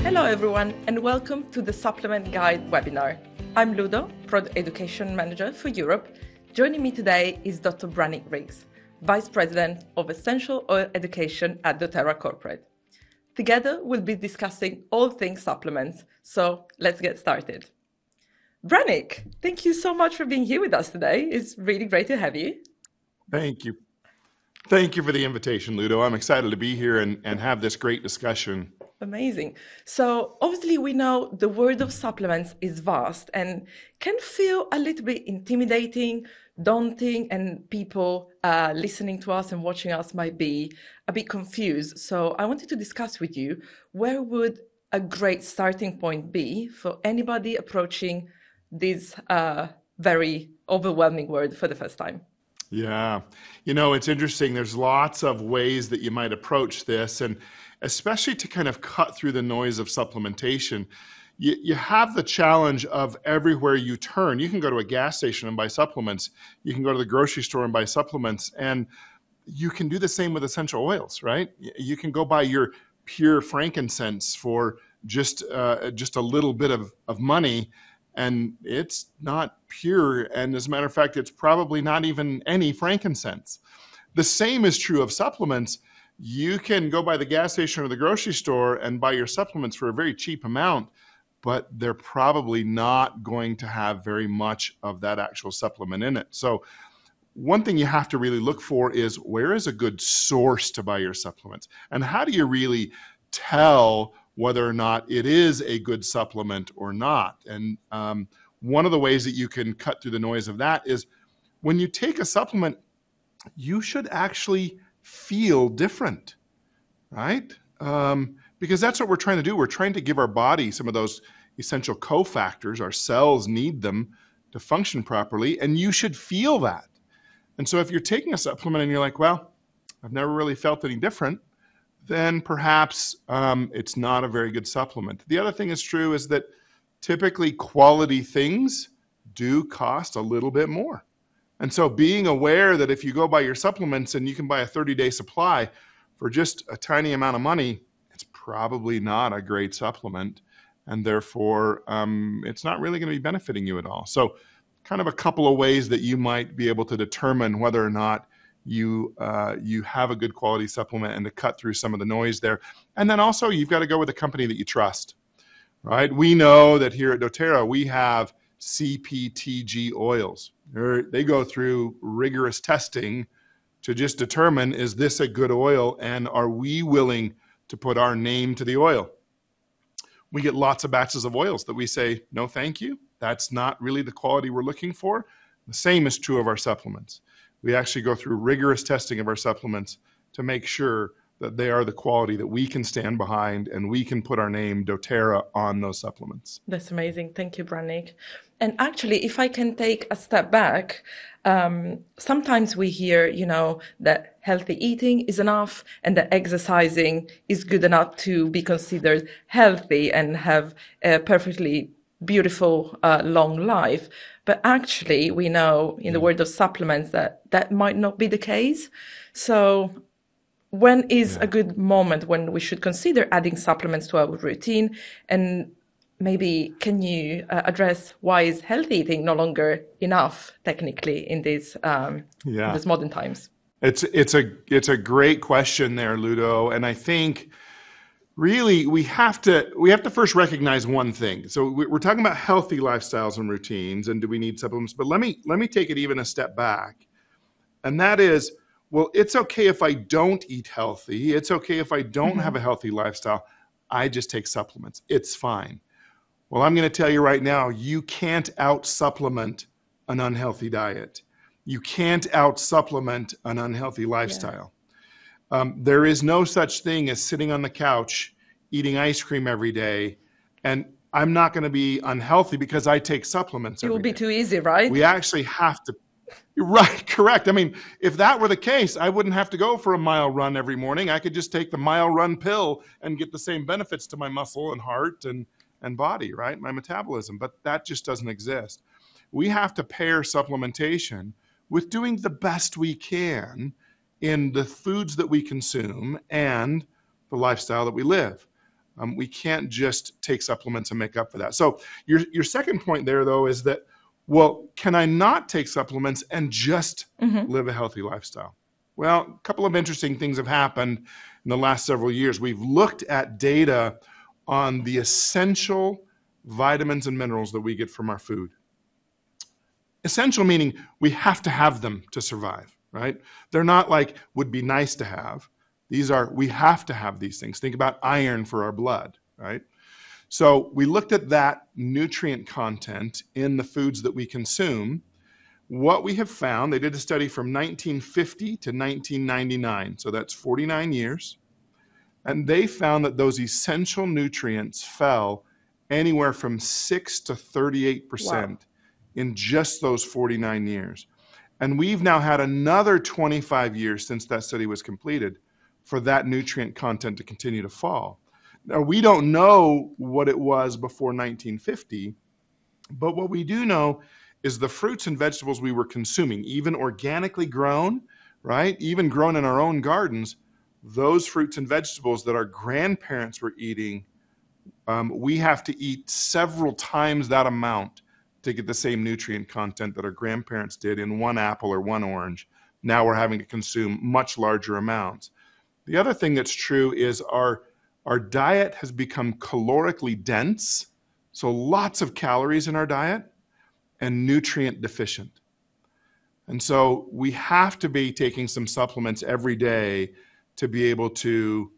Hello everyone and welcome to the Supplement Guide webinar. I'm Ludo, Product Education Manager for Europe. Joining me today is Dr. Brannick Riggs, Vice President of Essential Oil Education at doTERRA Corporate. Together we'll be discussing all things supplements, so let's get started. Brannick, thank you so much for being here with us today. It's really great to have you. Thank you. Thank you for the invitation, Ludo. I'm excited to be here and have this great discussion. Amazing. So obviously we know the world of supplements is vast and can feel a little bit intimidating, daunting, and people listening to us and watching us might be a bit confused. So I wanted to discuss with you, where would a great starting point be for anybody approaching this very overwhelming world for the first time? Yeah. You know, it's interesting. There's lots of ways that you might approach this, and especially to kind of cut through the noise of supplementation. You have the challenge of everywhere you turn. You can go to a gas station and buy supplements. You can go to the grocery store and buy supplements. And you can do the same with essential oils, right? You can go buy your pure frankincense for just a little bit of money, and it's not pure. And as a matter of fact, it's probably not even any frankincense. The same is true of supplements. You can go by the gas station or the grocery store and buy your supplements for a very cheap amount, but they're probably not going to have very much of that actual supplement in it. So one thing you have to really look for is, where is a good source to buy your supplements? And how do you really tell whether or not it is a good supplement or not? And one of the ways that you can cut through the noise of that is, when you take a supplement, you should actually feel different, right? Because that's what we're trying to do. We're trying to give our body some of those essential cofactors. Our cells need them to function properly, and you should feel that. And so if you're taking a supplement and you're like, well, I've never really felt any different, then perhaps it's not a very good supplement. The other thing is true is that typically quality things do cost a little bit more. And so being aware that if you go buy your supplements and you can buy a 30-day supply for just a tiny amount of money, it's probably not a great supplement. And therefore, it's not really going to be benefiting you at all. So kind of a couple of ways that you might be able to determine whether or not you have a good quality supplement, and to cut through some of the noise there. And then also, you've got to go with a company that you trust, right? We know that here at doTERRA, we have CPTG oils. They go through rigorous testing to just determine, is this a good oil, and are we willing to put our name to the oil? We get lots of batches of oils that we say, no thank you, that's not really the quality we're looking for. The same is true of our supplements. We actually go through rigorous testing of our supplements to make sure that they are the quality that we can stand behind, and we can put our name, doTERRA, on those supplements. That's amazing. Thank you, Brannick. And actually, if I can take a step back, sometimes we hear, that healthy eating is enough and that exercising is good enough to be considered healthy and have a perfectly beautiful, long life. But actually, we know in the world of supplements that might not be the case. So when is a good moment when we should consider adding supplements to our routine? And maybe can you address why is healthy eating no longer enough technically in these modern times? It's a great question there, Ludo. And I think really we have to first recognize one thing. So we're talking about healthy lifestyles and routines, and do we need supplements? But let me take it even a step back, and that is, well, it's okay if I don't eat healthy. It's okay if I don't have a healthy lifestyle. I just take supplements. It's fine. Well, I'm going to tell you right now, you can't out-supplement an unhealthy diet. You can't out-supplement an unhealthy lifestyle. There is no such thing as sitting on the couch eating ice cream every day, and I'm not going to be unhealthy because I take supplements every day. It would be too easy, right? We actually have to. Right, correct. I mean, if that were the case, I wouldn't have to go for a mile run every morning. I could just take the mile run pill and get the same benefits to my muscle and heart and body, right? My metabolism. But that just doesn't exist. We have to pair supplementation with doing the best we can in the foods that we consume and the lifestyle that we live. We can't just take supplements and make up for that. So your second point there, though, is that, well, can I not take supplements and just live a healthy lifestyle? Well, a couple of interesting things have happened in the last several years. We've looked at data on the essential vitamins and minerals that we get from our food. Essential meaning we have to have them to survive, right? They're not like would be nice to have. These are, we have to have these things. Think about iron for our blood, right? So we looked at that nutrient content in the foods that we consume. What we have found, they did a study from 1950 to 1999, so that's 49 years, and they found that those essential nutrients fell anywhere from 6 to 38% in just those 49 years. And we've now had another 25 years since that study was completed for that nutrient content to continue to fall. Now, we don't know what it was before 1950, but what we do know is the fruits and vegetables we were consuming, even organically grown, right? Even grown in our own gardens, those fruits and vegetables that our grandparents were eating, we have to eat several times that amount to get the same nutrient content that our grandparents did in one apple or one orange. Now we're having to consume much larger amounts. The other thing that's true is our diet has become calorically dense, so lots of calories in our diet, and nutrient deficient. And so we have to be taking some supplements every day to be able to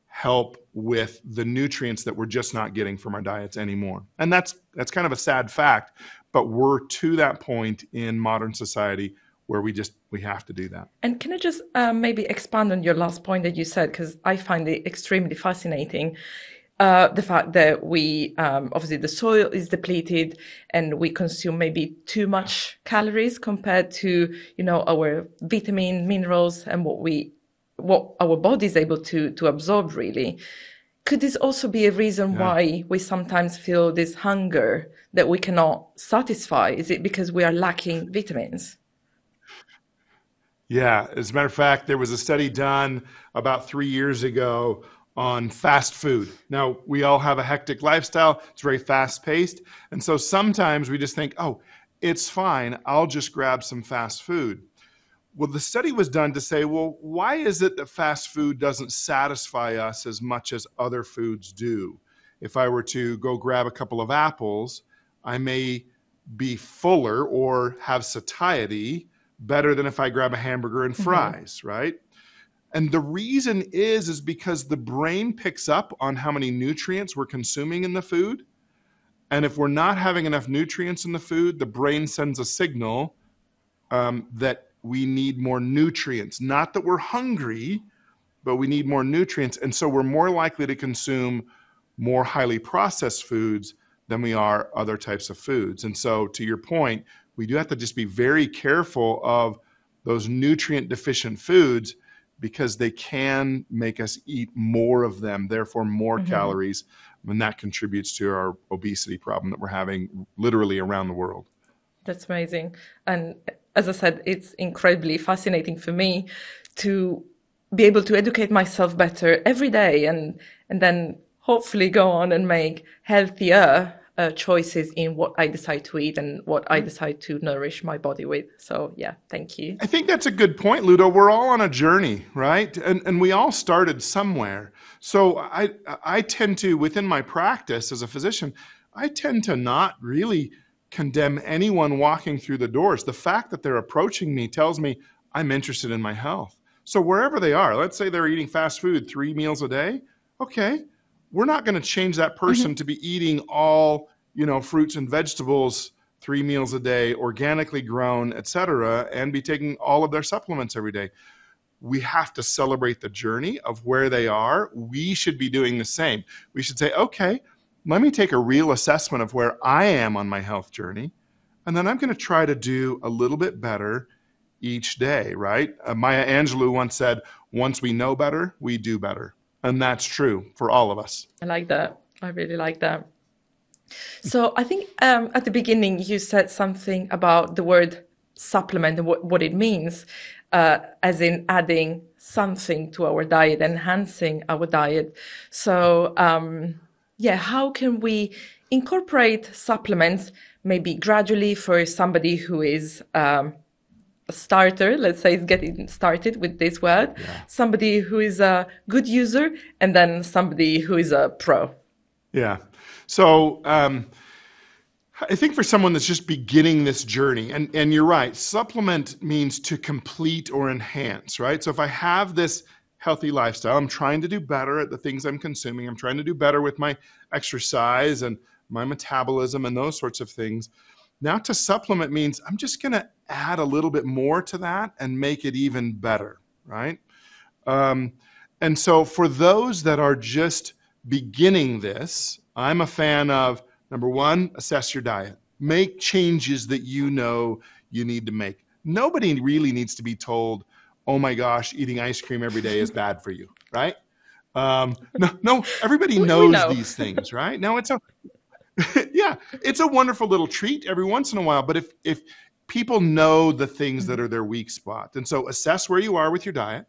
help with the nutrients that we're just not getting from our diets anymore. And that's kind of a sad fact, but we're to that point in modern society where we have to do that. And can I just maybe expand on your last point that you said, because I find it extremely fascinating. The fact that we, obviously the soil is depleted and we consume maybe too much calories compared to, our vitamin, minerals, and what our body is able to absorb really. Could this also be a reason why we sometimes feel this hunger that we cannot satisfy? Is it because we are lacking vitamins? Yeah, as a matter of fact, there was a study done about 3 years ago on fast food. Now, we all have a hectic lifestyle. It's very fast paced. And so sometimes we just think, oh, it's fine. I'll just grab some fast food. Well, the study was done to say, well, why is it that fast food doesn't satisfy us as much as other foods do? If I were to go grab a couple of apples, I may be fuller or have satiety better than if I grab a hamburger and fries, right? And the reason is because the brain picks up on how many nutrients we're consuming in the food. And if we're not having enough nutrients in the food, the brain sends a signal that we need more nutrients. Not that we're hungry, but we need more nutrients. And so we're more likely to consume more highly processed foods than we are other types of foods. And so to your point, we do have to just be very careful of those nutrient deficient foods because they can make us eat more of them, therefore more calories, and that contributes to our obesity problem that we're having literally around the world. That's amazing. And as I said, it's incredibly fascinating for me to be able to educate myself better every day and then hopefully go on and make healthier choices in what I decide to eat and what I decide to nourish my body with. So yeah, thank you. I think that's a good point, Ludo. We're all on a journey, right? And we all started somewhere. So I tend to, within my practice as a physician, I tend to not really condemn anyone walking through the doors. The fact that they're approaching me tells me I'm interested in my health. So wherever they are, let's say they're eating fast food 3 meals a day. Okay, we're not going to change that person to be eating all, fruits and vegetables 3 meals a day, organically grown, etc., and be taking all of their supplements every day. We have to celebrate the journey of where they are. We should be doing the same. We should say, okay, let me take a real assessment of where I am on my health journey, and then I'm going to try to do a little bit better each day, right? Maya Angelou once said, once we know better, we do better. And that's true for all of us. I like that. I really like that. So I think at the beginning you said something about the word supplement and what it means, as in adding something to our diet, enhancing our diet. So, how can we incorporate supplements maybe gradually for somebody who is a starter, let's say, is getting started with this word, somebody who is a good user, and then somebody who is a pro? Yeah. So I think for someone that's just beginning this journey, and you're right, supplement means to complete or enhance, right? So if I have this healthy lifestyle, I'm trying to do better at the things I'm consuming, I'm trying to do better with my exercise and my metabolism and those sorts of things. Now to supplement means I'm just going to add a little bit more to that and make it even better, right? And so for those that are just beginning this, I'm a fan of, number one, assess your diet. Make changes that you know you need to make. Nobody really needs to be told, oh my gosh, eating ice cream every day is bad for you, right? No, everybody knows these things, right? No, it's a wonderful little treat every once in a while, but if people know the things that are their weak spot, and so assess where you are with your diet,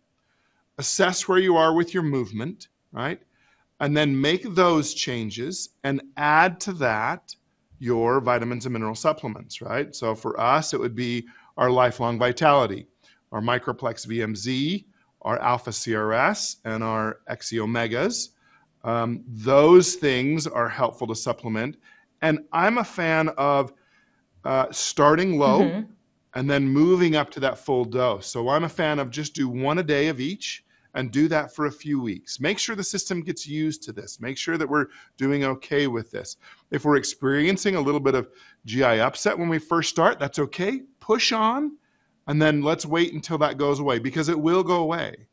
assess where you are with your movement, right? And then make those changes and add to that your vitamins and mineral supplements, right? So for us, it would be our Lifelong Vitality, our Microplex VMZ, our Alpha CRS, and our XE Omegas. Those things are helpful to supplement. And I'm a fan of starting low and then moving up to that full dose. So I'm a fan of just do one a day of each and do that for a few weeks. Make sure the system gets used to this. Make sure that we're doing okay with this. If we're experiencing a little bit of GI upset when we first start, that's okay. Push on, and then let's wait until that goes away, because it will go away.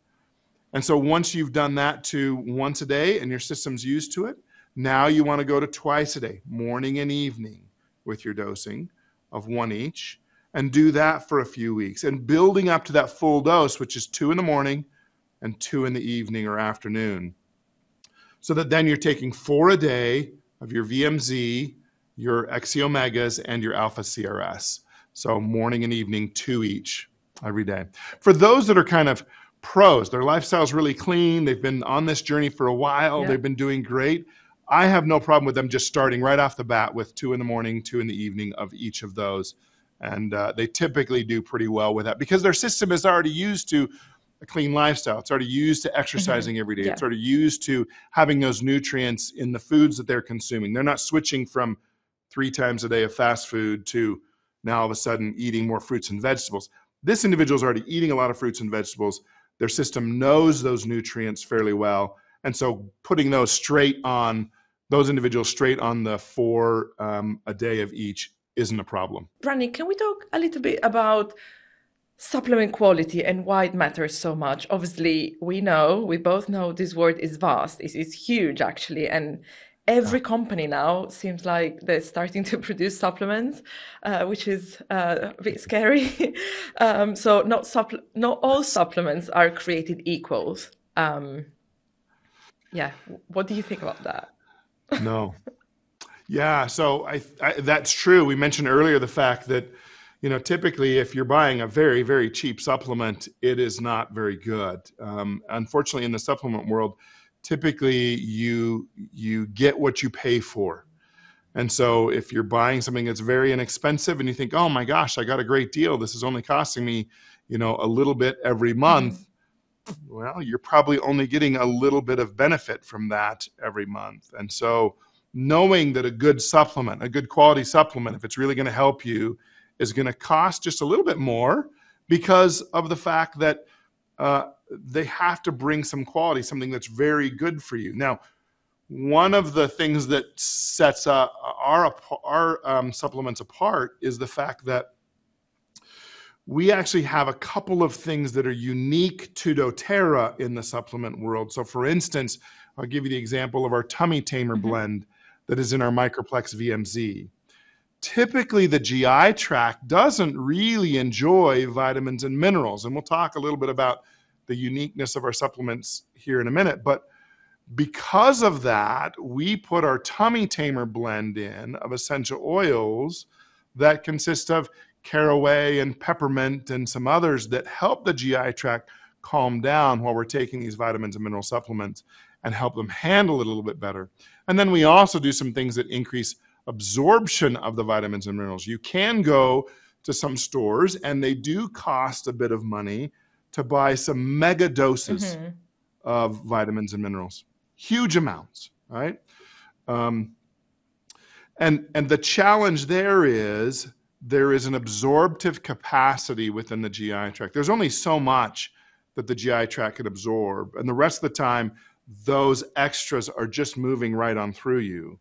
And so once you've done that to once a day and your system's used to it, now you want to go to twice a day, morning and evening, with your dosing of one each, and do that for a few weeks. And building up to that full dose, which is 2 in the morning and 2 in the evening or afternoon, so that then you're taking 4 a day of your VMZ, your XE Omegas, and your Alpha CRS. So morning and evening, 2 each every day. For those that are kind of pros, their lifestyle's really clean, they've been on this journey for a while, they've been doing great, I have no problem with them just starting right off the bat with 2 in the morning, 2 in the evening of each of those. And they typically do pretty well with that because their system is already used to a clean lifestyle. It's already used to exercising every day. It's already used to having those nutrients in the foods that they're consuming. They're not switching from 3 times a day of fast food to now all of a sudden eating more fruits and vegetables. This individual is already eating a lot of fruits and vegetables. Their system knows those nutrients fairly well. And so putting those individuals straight on the 4 a day of each isn't a problem. Brannick, can we talk a little bit about supplement quality and why it matters so much? Obviously, we both know this word is vast. It's huge, actually. And every company now seems like they're starting to produce supplements, which is a bit scary. So not all supplements are created equal. What do you think about that? No. Yeah, so that's true. We mentioned earlier the fact that, typically if you're buying a very, very cheap supplement, it is not very good. Unfortunately, in the supplement world, typically you get what you pay for. And so if you're buying something that's very inexpensive and you think, oh my gosh, I got a great deal, this is only costing me, a little bit every month. Well, you're probably only getting a little bit of benefit from that every month. And so knowing that a good supplement, a good quality supplement, if it's really going to help you, is going to cost just a little bit more because of the fact that they have to bring some quality, something that's very good for you. Now, one of the things that sets our supplements apart is the fact that we actually have a couple of things that are unique to doTERRA in the supplement world. So for instance, I'll give you the example of our Tummy Tamer blend that is in our Microplex VMZ. Typically, the GI tract doesn't really enjoy vitamins and minerals, and we'll talk a little bit about the uniqueness of our supplements here in a minute. But because of that, we put our Tummy Tamer blend in of essential oils that consist of caraway and peppermint and some others that help the GI tract calm down while we're taking these vitamins and mineral supplements and help them handle it a little bit better. And then we also do some things that increase absorption of the vitamins and minerals. You can go to some stores, and they do cost a bit of money to buy some mega doses of vitamins and minerals, huge amounts, right? And the challenge there is an absorptive capacity within the GI tract. There's only so much that the GI tract can absorb, and the rest of the time, those extras are just moving right on through you.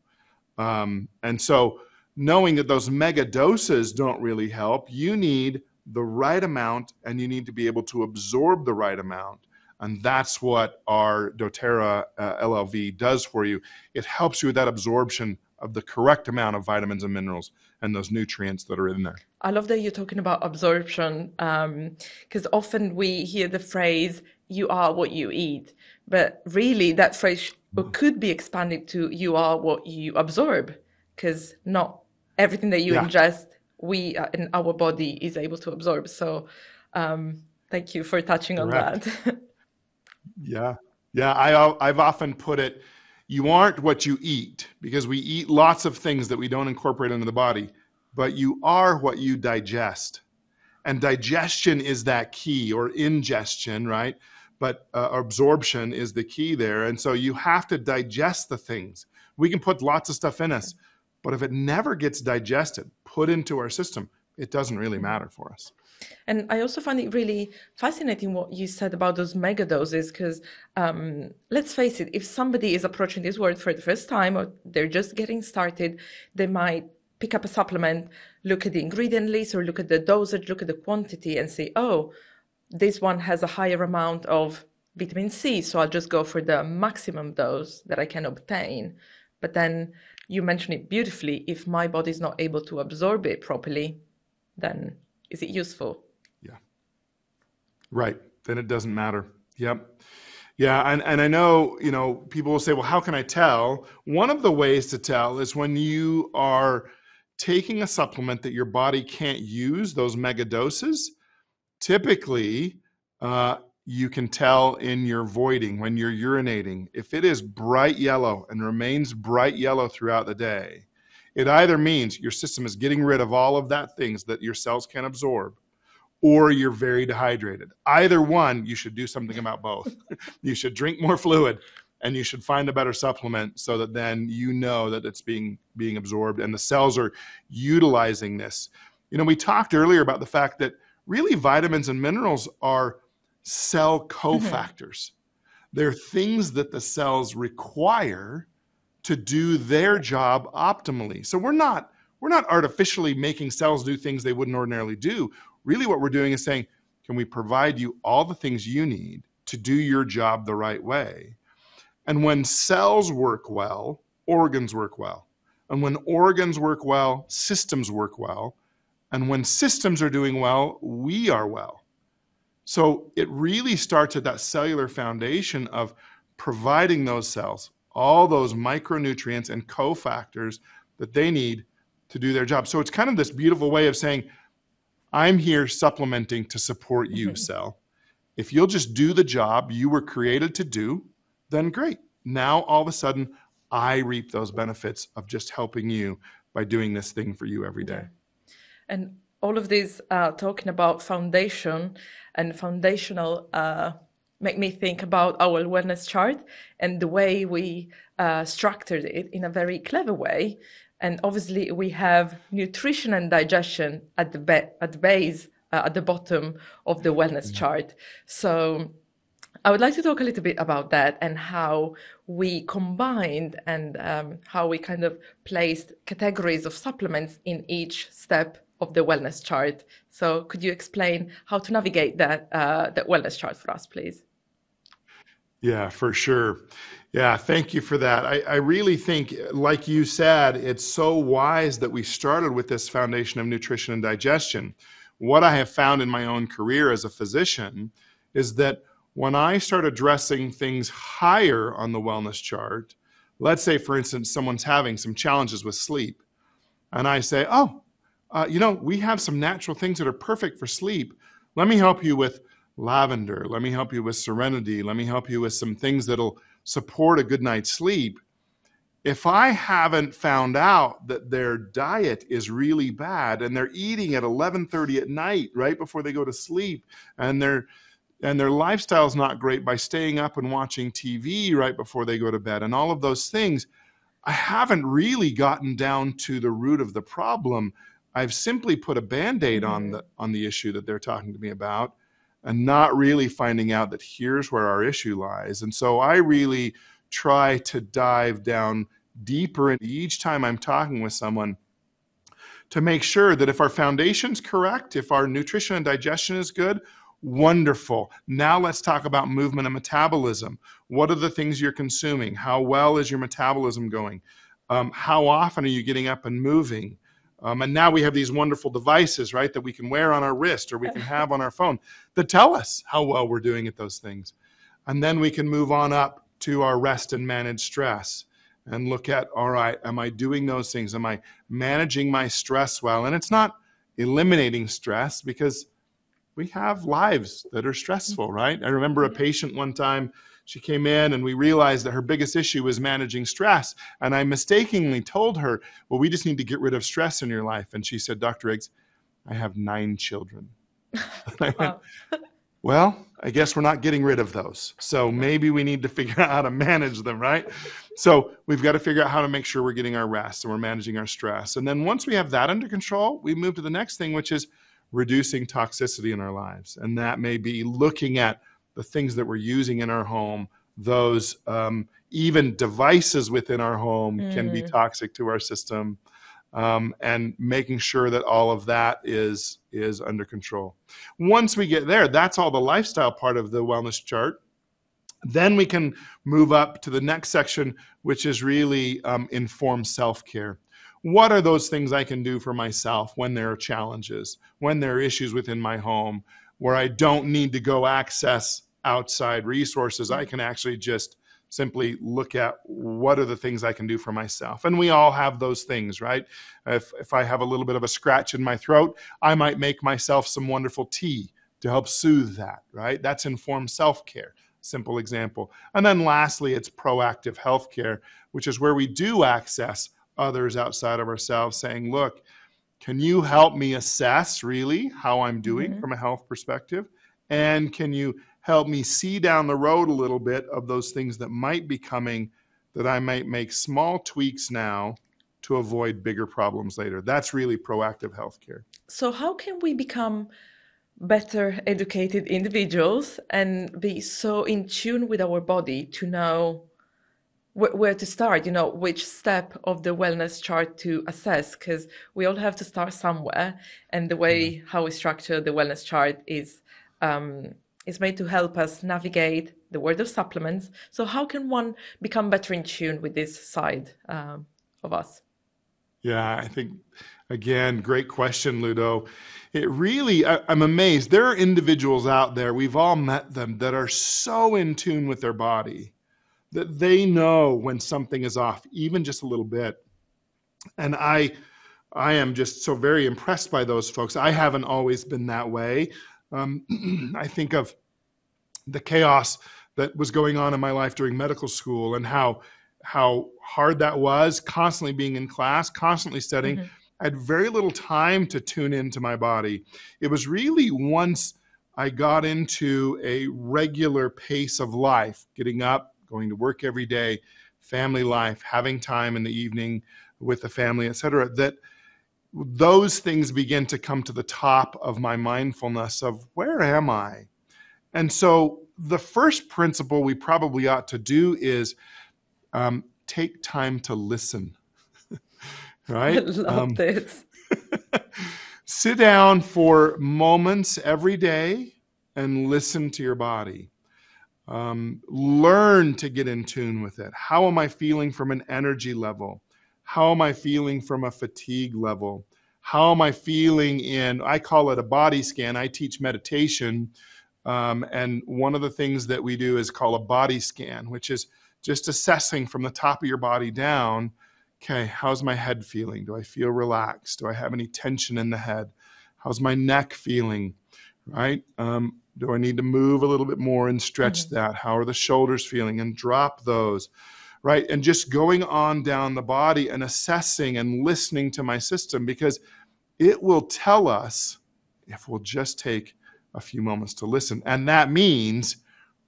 And so knowing that those mega doses don't really help, you need the right amount, and you need to be able to absorb the right amount. And that's what our doTERRA LLV does for you. It helps you with that absorption of the correct amount of vitamins and minerals and those nutrients that are in there. I love that you're talking about absorption, because often we hear the phrase, you are what you eat. But really that phrase could be expanded to you are what you absorb, because not everything that you ingest, we in our body is able to absorb. So thank you for touching on that. Yeah. I've often put it, you aren't what you eat, because we eat lots of things that we don't incorporate into the body, but you are what you digest. And digestion is that key, or ingestion, right? But absorption is the key there. And so you have to digest the things. We can put lots of stuff in us, but if it never gets digested, put into our system, it doesn't really matter for us. And I also find it really fascinating what you said about those mega doses, because let's face it, if somebody is approaching this world for the first time, or they're just getting started, they might pick up a supplement, look at the ingredient list or look at the dosage, look at the quantity and say, oh, this one has a higher amount of vitamin C, so I'll just go for the maximum dose that I can obtain. But then you mentioned it beautifully, if my body is not able to absorb it properly, then is it useful? Yeah. Right. Then it doesn't matter. Yep. Yeah. And I know, people will say, well, how can I tell? One of the ways to tell is when you are taking a supplement that your body can't use, those mega doses, typically you can tell in your voiding, when you're urinating, if it is bright yellow and remains bright yellow throughout the day, it either means your system is getting rid of all of that things that your cells can absorb, or you're very dehydrated. Either one, you should do something about both. You should drink more fluid, and you should find a better supplement so that then you know that it's being absorbed and the cells are utilizing this. We talked earlier about the fact that really vitamins and minerals are cell cofactors. They're things that the cells require to do their job optimally. So we're not artificially making cells do things they wouldn't ordinarily do. Really what we're doing is saying, can we provide you all the things you need to do your job the right way? And when cells work well, organs work well. And when organs work well, systems work well. And when systems are doing well, we are well. So it really starts at that cellular foundation of providing those cells all those micronutrients and cofactors that they need to do their job. So it's kind of this beautiful way of saying, I'm here supplementing to support you, cell. If you'll just do the job you were created to do, then great. Now, all of a sudden, I reap those benefits of just helping you by doing this thing for you every day. And all of this talking about foundation and foundational make me think about our wellness chart and the way we structured it in a very clever way. And obviously, we have nutrition and digestion at the base, at the bottom of the wellness chart. So I would like to talk a little bit about that and how we combined and how we kind of placed categories of supplements in each step of the wellness chart. So could you explain how to navigate that wellness chart for us, please? Yeah, for sure. Yeah, thank you for that. I really think, like you said, it's so wise that we started with this foundation of nutrition and digestion. What I have found in my own career as a physician is that when I start addressing things higher on the wellness chart, let's say, for instance, someone's having some challenges with sleep, and I say, we have some natural things that are perfect for sleep. Let me help you with lavender. Let me help you with serenity. Let me help you with some things that'll support a good night's sleep. If I haven't found out that their diet is really bad and they're eating at 11:30 at night, right before they go to sleep, and their lifestyle is not great by staying up and watching TV right before they go to bed and all of those things, I haven't really gotten down to the root of the problem. I've simply put a Band-Aid on the issue that they're talking to me about, and not really finding out that here's where our issue lies. And so I really try to dive down deeper into each time I'm talking with someone to make sure that if our foundation's correct, if our nutrition and digestion is good, wonderful. Now let's talk about movement and metabolism. What are the things you're consuming? How well is your metabolism going? How often are you getting up and moving? And now we have these wonderful devices, right, that we can wear on our wrist or we can have on our phone that tell us how well we're doing at those things. And then we can move on up to our rest and manage stress and look at, all right, am I doing those things? Am I managing my stress well? And it's not eliminating stress, because we have lives that are stressful, right? I remember a patient one time, she came in and we realized that her biggest issue was managing stress. And I mistakenly told her, well, we just need to get rid of stress in your life. And she said, Dr. Riggs, I have 9 children. And I went, well, I guess we're not getting rid of those. So maybe we need to figure out how to manage them, right? So we've got to figure out how to make sure we're getting our rest and we're managing our stress. And then once we have that under control, we move to the next thing, which is reducing toxicity in our lives. And that may be looking at the things that we're using in our home. Those even devices within our home can be toxic to our system. And making sure that all of that is under control. Once we get there, that's all the lifestyle part of the wellness chart. Then we can move up to the next section, which is really informed self-care. What are those things I can do for myself when there are challenges, when there are issues within my home, where I don't need to go access outside resources? I can actually just simply look at what are the things I can do for myself. And we all have those things, right? If I have a little bit of a scratch in my throat, I might make myself some wonderful tea to help soothe that, right? That's informed self-care, simple example. And then lastly, it's proactive healthcare, which is where we do access others outside of ourselves, saying, look, can you help me assess really how I'm doing from a health perspective? And can you help me see down the road a little bit of those things that might be coming, that I might make small tweaks now to avoid bigger problems later? That's really proactive healthcare. So how can we become better educated individuals and be so in tune with our body to know where to start, which step of the wellness chart to assess? Because we all have to start somewhere, and the way how we structure the wellness chart is made to help us navigate the world of supplements. So how can one become better in tune with this side of us? Yeah, I think, again, great question, Ludo. It really, I'm amazed. There are individuals out there, we've all met them, that are so in tune with their body that they know when something is off, even just a little bit. And I am just so very impressed by those folks. I haven't always been that way. I think of the chaos that was going on in my life during medical school and how hard that was, constantly being in class, constantly studying. I had very little time to tune into my body. It was really once I got into a regular pace of life, getting up, going to work every day, family life, having time in the evening with the family, etc., that those things begin to come to the top of my mindfulness of where am I? And so the first principle we probably ought to do is take time to listen, right? I love this. Sit down for moments every day and listen to your body. Learn to get in tune with it. How am I feeling from an energy level? How am I feeling from a fatigue level? How am I feeling I call it a body scan. I teach meditation. And one of the things that we do is call a body scan, which is just assessing from the top of your body down. Okay, how's my head feeling? Do I feel relaxed? Do I have any tension in the head? How's my neck feeling? Right? Do I need to move a little bit more and stretch that? How are the shoulders feeling? And drop those, right? And just going on down the body and assessing and listening to my system, because it will tell us if we'll just take a few moments to listen. And that means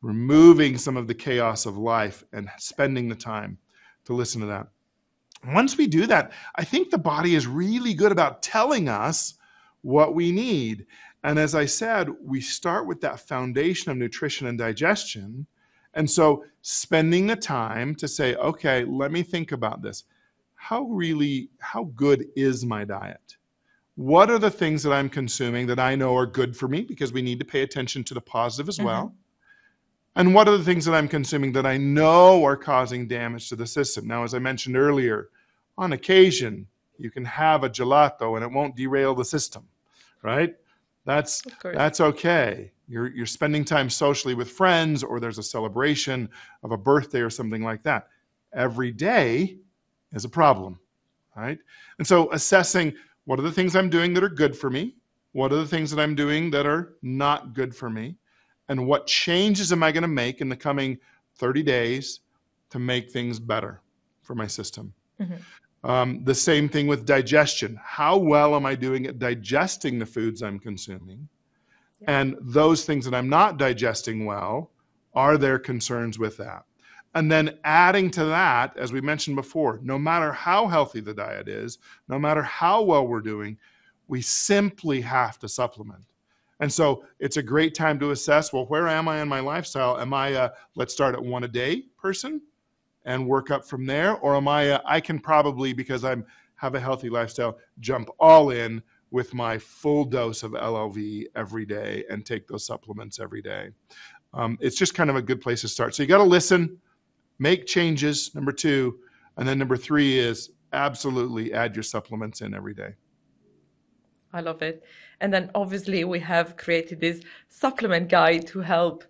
removing some of the chaos of life and spending the time to listen to that. Once we do that, I think the body is really good about telling us what we need. And as I said, we start with that foundation of nutrition and digestion. And so spending the time to say, okay, let me think about this. How good is my diet? What are the things that I'm consuming that I know are good for me? Because we need to pay attention to the positive as well. And what are the things that I'm consuming that I know are causing damage to the system? Now, as I mentioned earlier, on occasion, you can have a gelato and it won't derail the system, right? That's okay. You're spending time socially with friends, or there's a celebration of a birthday or something like that. Every day is a problem, right? And so assessing, what are the things I'm doing that are good for me? What are the things that I'm doing that are not good for me? And what changes am I going to make in the coming 30 days to make things better for my system? The same thing with digestion. How well am I doing at digesting the foods I'm consuming? And those things that I'm not digesting well, are there concerns with that? And then adding to that, as we mentioned before, no matter how healthy the diet is, no matter how well we're doing, we simply have to supplement. And so it's a great time to assess, well, where am I in my lifestyle? Am I a, let's start at one a day person and work up from there? Or am I I can probably, because I have a healthy lifestyle, jump all in with my full dose of LLV every day and take those supplements every day. It's just kind of a good place to start. So you got to listen, make changes, number 2. And then number 3 is absolutely add your supplements in every day. I love it. And then obviously we have created this supplement guide to help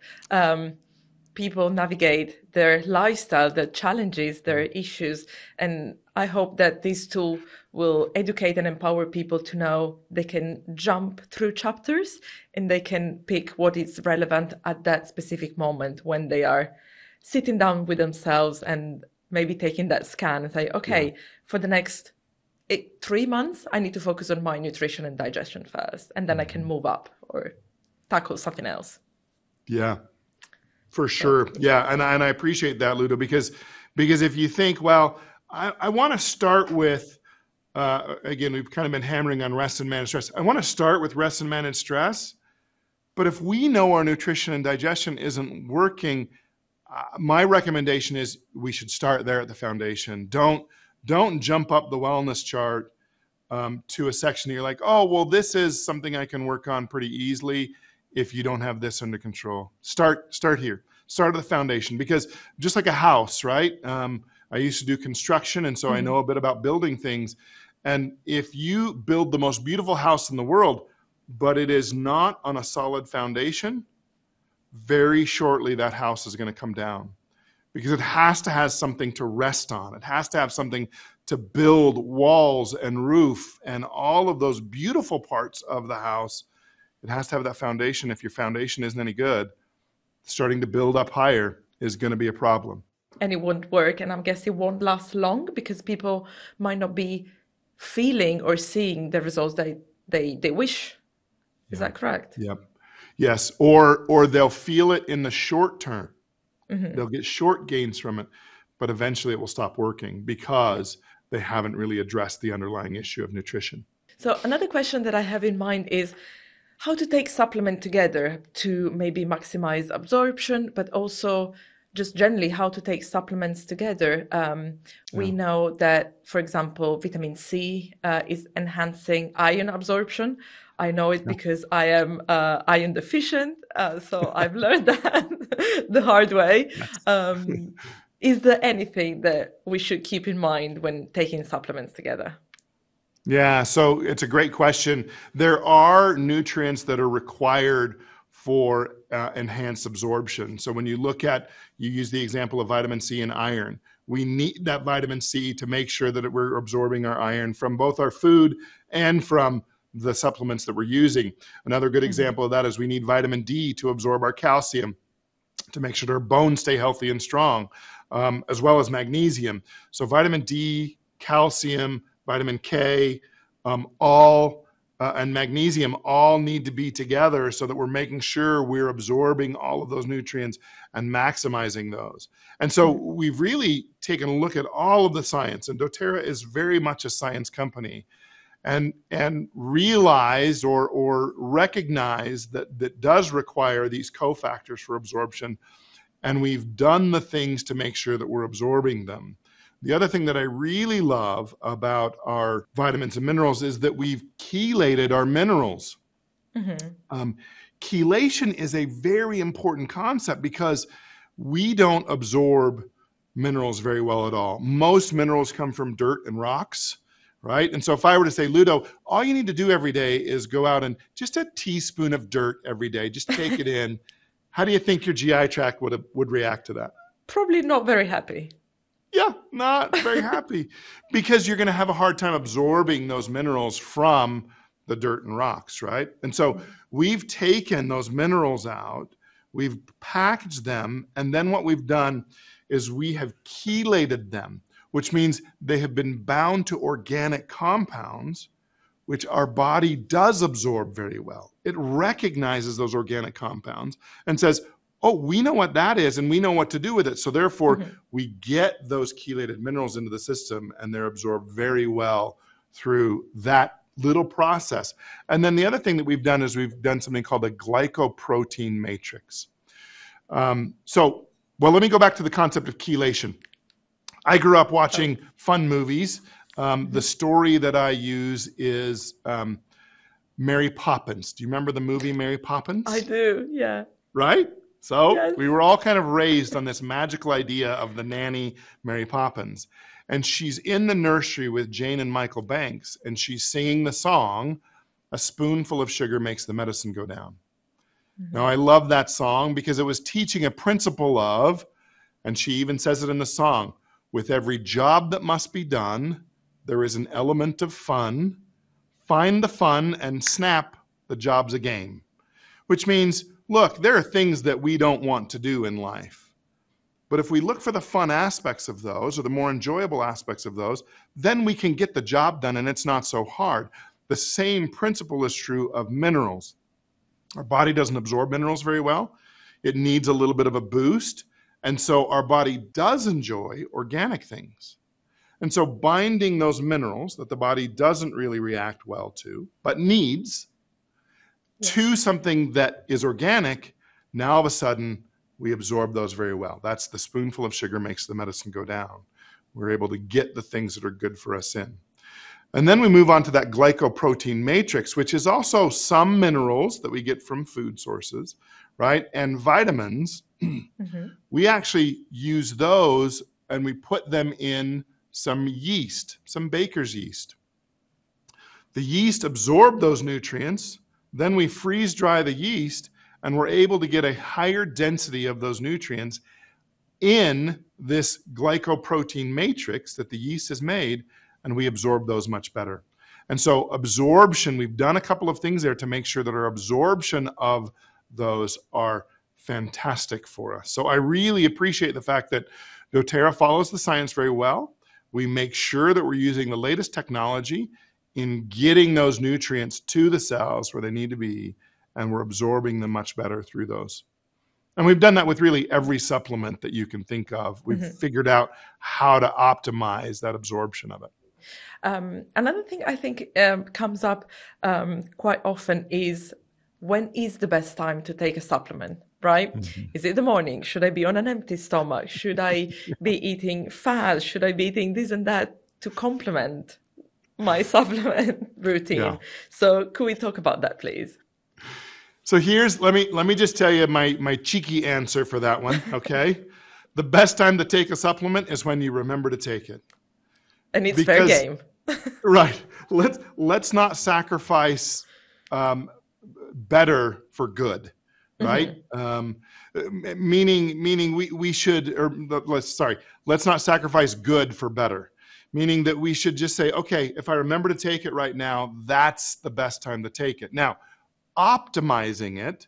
people navigate their lifestyle, their challenges, their issues. And I hope that this tool will educate and empower people to know they can jump through chapters and they can pick what is relevant at that specific moment when they are sitting down with themselves and maybe taking that scan and say, okay, for the next 3 months, I need to focus on my nutrition and digestion first, and then I can move up or tackle something else. Yeah, for sure. Yeah, and I appreciate that, Ludo, because if you think, well, I want to start with, again, we've kind of been hammering on rest and manage stress. I want to start with rest and manage stress, but if we know our nutrition and digestion isn't working, my recommendation is we should start there at the foundation. Don't jump up the wellness chart to a section that you're like, oh, well, this is something I can work on pretty easily if you don't have this under control. Start here. Start at the foundation, because just like a house, right? I used to do construction, and so I know a bit about building things. And if you build the most beautiful house in the world, but it is not on a solid foundation, very shortly that house is going to come down. Because it has to have something to rest on. It has to have something to build walls and roof and all of those beautiful parts of the house. It has to have that foundation. If your foundation isn't any good, starting to build up higher is going to be a problem. And it won't work. And I'm guessing it won't last long because people might not be feeling or seeing the results they wish. Is that correct? Yep. Yes. Or they'll feel it in the short term. They'll get short gains from it, but eventually it will stop working because they haven't really addressed the underlying issue of nutrition. So another question that I have in mind is how to take supplement together to maybe maximize absorption, but also just generally how to take supplements together. We know that, for example, vitamin C is enhancing iron absorption. I know it because I am iron deficient, so I've learned that the hard way. Is there anything that we should keep in mind when taking supplements together? Yeah, so it's a great question. There are nutrients that are required for enhanced absorption. So when you look at, you use the example of vitamin C and iron. We need that vitamin C to make sure that we're absorbing our iron from both our food and from the supplements that we're using. Another good example of that is we need vitamin D to absorb our calcium, to make sure our bones stay healthy and strong, as well as magnesium. So vitamin D, calcium, vitamin K, and magnesium all need to be together so that we're making sure we're absorbing all of those nutrients and maximizing those. And so we've really taken a look at all of the science, and doTERRA is very much a science company, and realized or recognized that does require these cofactors for absorption, and we've done the things to make sure that we're absorbing them. The other thing that I really love about our vitamins and minerals is that we've chelated our minerals. Chelation is a very important concept because we don't absorb minerals very well at all. Most minerals come from dirt and rocks, right? And so if I were to say, Ludo, all you need to do every day is go out and just a teaspoon of dirt every day, just take it in. How do you think your GI tract would react to that? Probably not very happy. Yeah, not very happy, because you're going to have a hard time absorbing those minerals from the dirt and rocks, right? And so we've taken those minerals out, we've packaged them, and then what we've done is we have chelated them, which means they have been bound to organic compounds, which our body does absorb very well. It recognizes those organic compounds and says, oh, we know what that is and we know what to do with it. So therefore, we get those chelated minerals into the system and they're absorbed very well through that little process. And then the other thing that we've done is we've done something called a glycoprotein matrix. Let me go back to the concept of chelation. I grew up watching fun movies. The story that I use is Mary Poppins. Do you remember the movie Mary Poppins? I do, yeah. Right? So Yes. we were all kind of raised on this magical idea of the nanny Mary Poppins. And she's in the nursery with Jane and Michael Banks, and she's singing the song, "A spoonful of sugar makes the medicine go down." Now, I love that song because it was teaching a principle of, and she even says it in the song, with every job that must be done, there is an element of fun. Find the fun and snap, the job's a game. Which means, look, there are things that we don't want to do in life. But if we look for the fun aspects of those, or the more enjoyable aspects of those, then we can get the job done and it's not so hard. The same principle is true of minerals. Our body doesn't absorb minerals very well. It needs a little bit of a boost. And so our body does enjoy organic things. And so binding those minerals that the body doesn't really react well to, but needs, to something that is organic, now all of a sudden we absorb those very well. That's the spoonful of sugar makes the medicine go down. We're able to get the things that are good for us in. And then we move on to that glycoprotein matrix, which is also some minerals that we get from food sources, right? And vitamins. We actually use those and we put them in some yeast, some baker's yeast. The yeast absorb those nutrients. Then we freeze dry the yeast, and we're able to get a higher density of those nutrients in this glycoprotein matrix that the yeast has made, and we absorb those much better. And so absorption, we've done a couple of things there to make sure that our absorption of those are fantastic for us. So I really appreciate the fact that doTERRA follows the science very well. We make sure that we're using the latest technology in getting those nutrients to the cells where they need to be, and we're absorbing them much better through those. And we've done that with really every supplement that you can think of. We've figured out how to optimize that absorption of it. Another thing I think comes up quite often is, when is the best time to take a supplement, right? Is it the morning? Should I be on an empty stomach? Should I be eating fast? Should I be eating this and that to complement my supplement routine? Yeah. So could we talk about that, please? So let me just tell you my cheeky answer for that one, okay? The best time to take a supplement is when you remember to take it. And it's fair game. Right. Let's not sacrifice better for good, right? Meaning we should, let's not sacrifice good for better. meaning that we should just say, okay, if I remember to take it right now, that's the best time to take it. Now, optimizing it,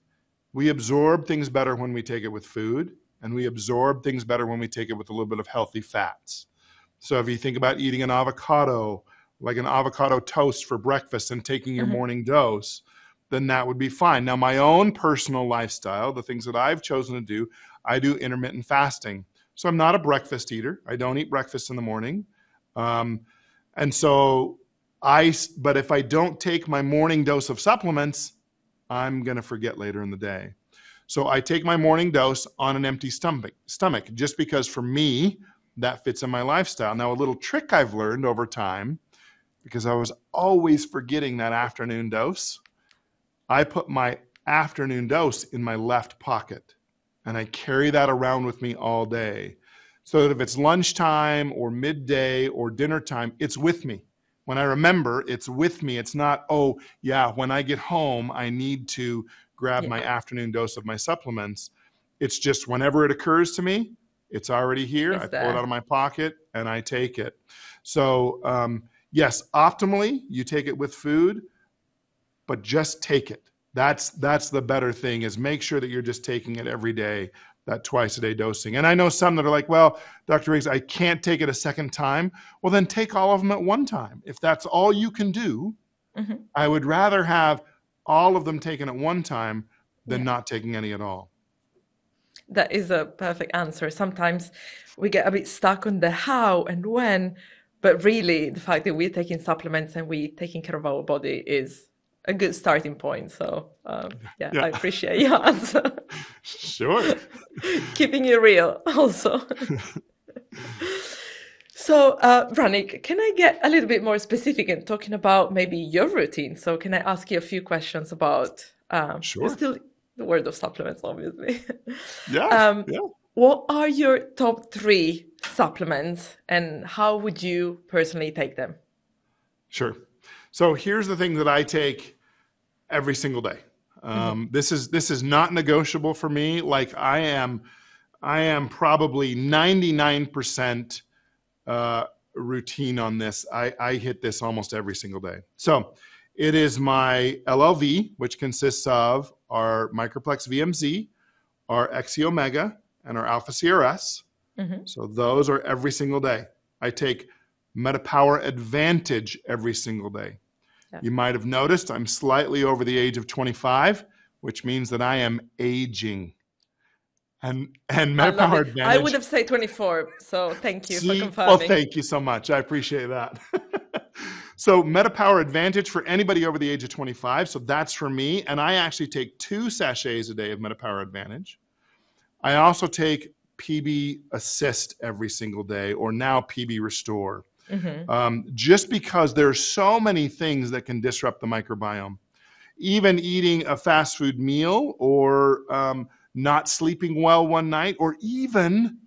we absorb things better when we take it with food, and we absorb things better when we take it with a little bit of healthy fats. So if you think about eating an avocado, like an avocado toast for breakfast and taking your morning dose, then that would be fine. Now, my own personal lifestyle, the things that I've chosen to do, I do intermittent fasting. So I'm not a breakfast eater. I don't eat breakfast in the morning. But if I don't take my morning dose of supplements, I'm going to forget later in the day. So I take my morning dose on an empty stomach, just because for me, that fits in my lifestyle. Now, a little trick I've learned over time, because I was always forgetting that afternoon dose, I put my afternoon dose in my left pocket, and I carry that around with me all day. So that if it's lunchtime or midday or dinner time, it's with me. When I remember, it's with me. It's not, oh, yeah, when I get home, I need to grab my afternoon dose of my supplements. It's just whenever it occurs to me, it's already here. I pull it out of my pocket and I take it. So, yes, optimally, you take it with food, but just take it. That's the better thing, is make sure that you're just taking it every day, that twice-a-day dosing. And I know some that are like, well, Dr. Riggs, I can't take it a second time. Well, then take all of them at one time. If that's all you can do, I would rather have all of them taken at one time than not taking any at all. That is a perfect answer. Sometimes we get a bit stuck on the how and when, but really the fact that we're taking supplements and we're taking care of our body is a good starting point. So I appreciate your answer. Sure. Keeping it real also. So Brannick, can I get a little bit more specific in talking about maybe your routine? So can I ask you a few questions about Sure. still the word of supplements, obviously. Yeah. What are your top 3 supplements and how would you personally take them? Sure. So here's the thing that I take every single day. This is not negotiable for me. Like I am probably 99% routine on this. I hit this almost every single day. So it is my LLV, which consists of our Microplex VMZ, our XE Omega, and our Alpha CRS. So those are every single day. I take MetaPower Advantage every single day. Yeah. You might have noticed I'm slightly over the age of 25, which means that I am aging. And MetaPower Advantage. I would have said 24, so thank you for confirming. Well, thank you so much. I appreciate that. So MetaPower Advantage for anybody over the age of 25. So that's for me. And I actually take 2 sachets a day of MetaPower Advantage. I also take PB Assist every single day, or now PB Restore. Just because there's so many things that can disrupt the microbiome. Even eating a fast food meal, or not sleeping well one night, or even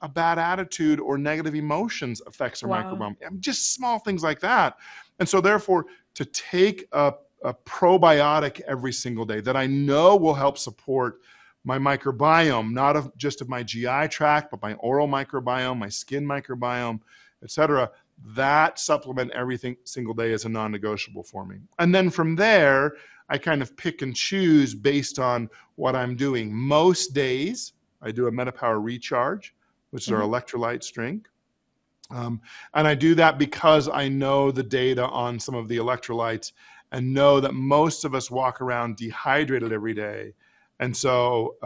a bad attitude or negative emotions affects our microbiome. Just small things like that. And so therefore, to take a probiotic every single day that I know will help support my microbiome, not just of my GI tract, but my oral microbiome, my skin microbiome, etc., that supplement every single day is a non-negotiable for me. And then from there, I kind of pick and choose based on what I'm doing. Most days, I do a MetaPower Recharge, which is our electrolytes drink. And I do that because I know the data on some of the electrolytes and know that most of us walk around dehydrated every day. And so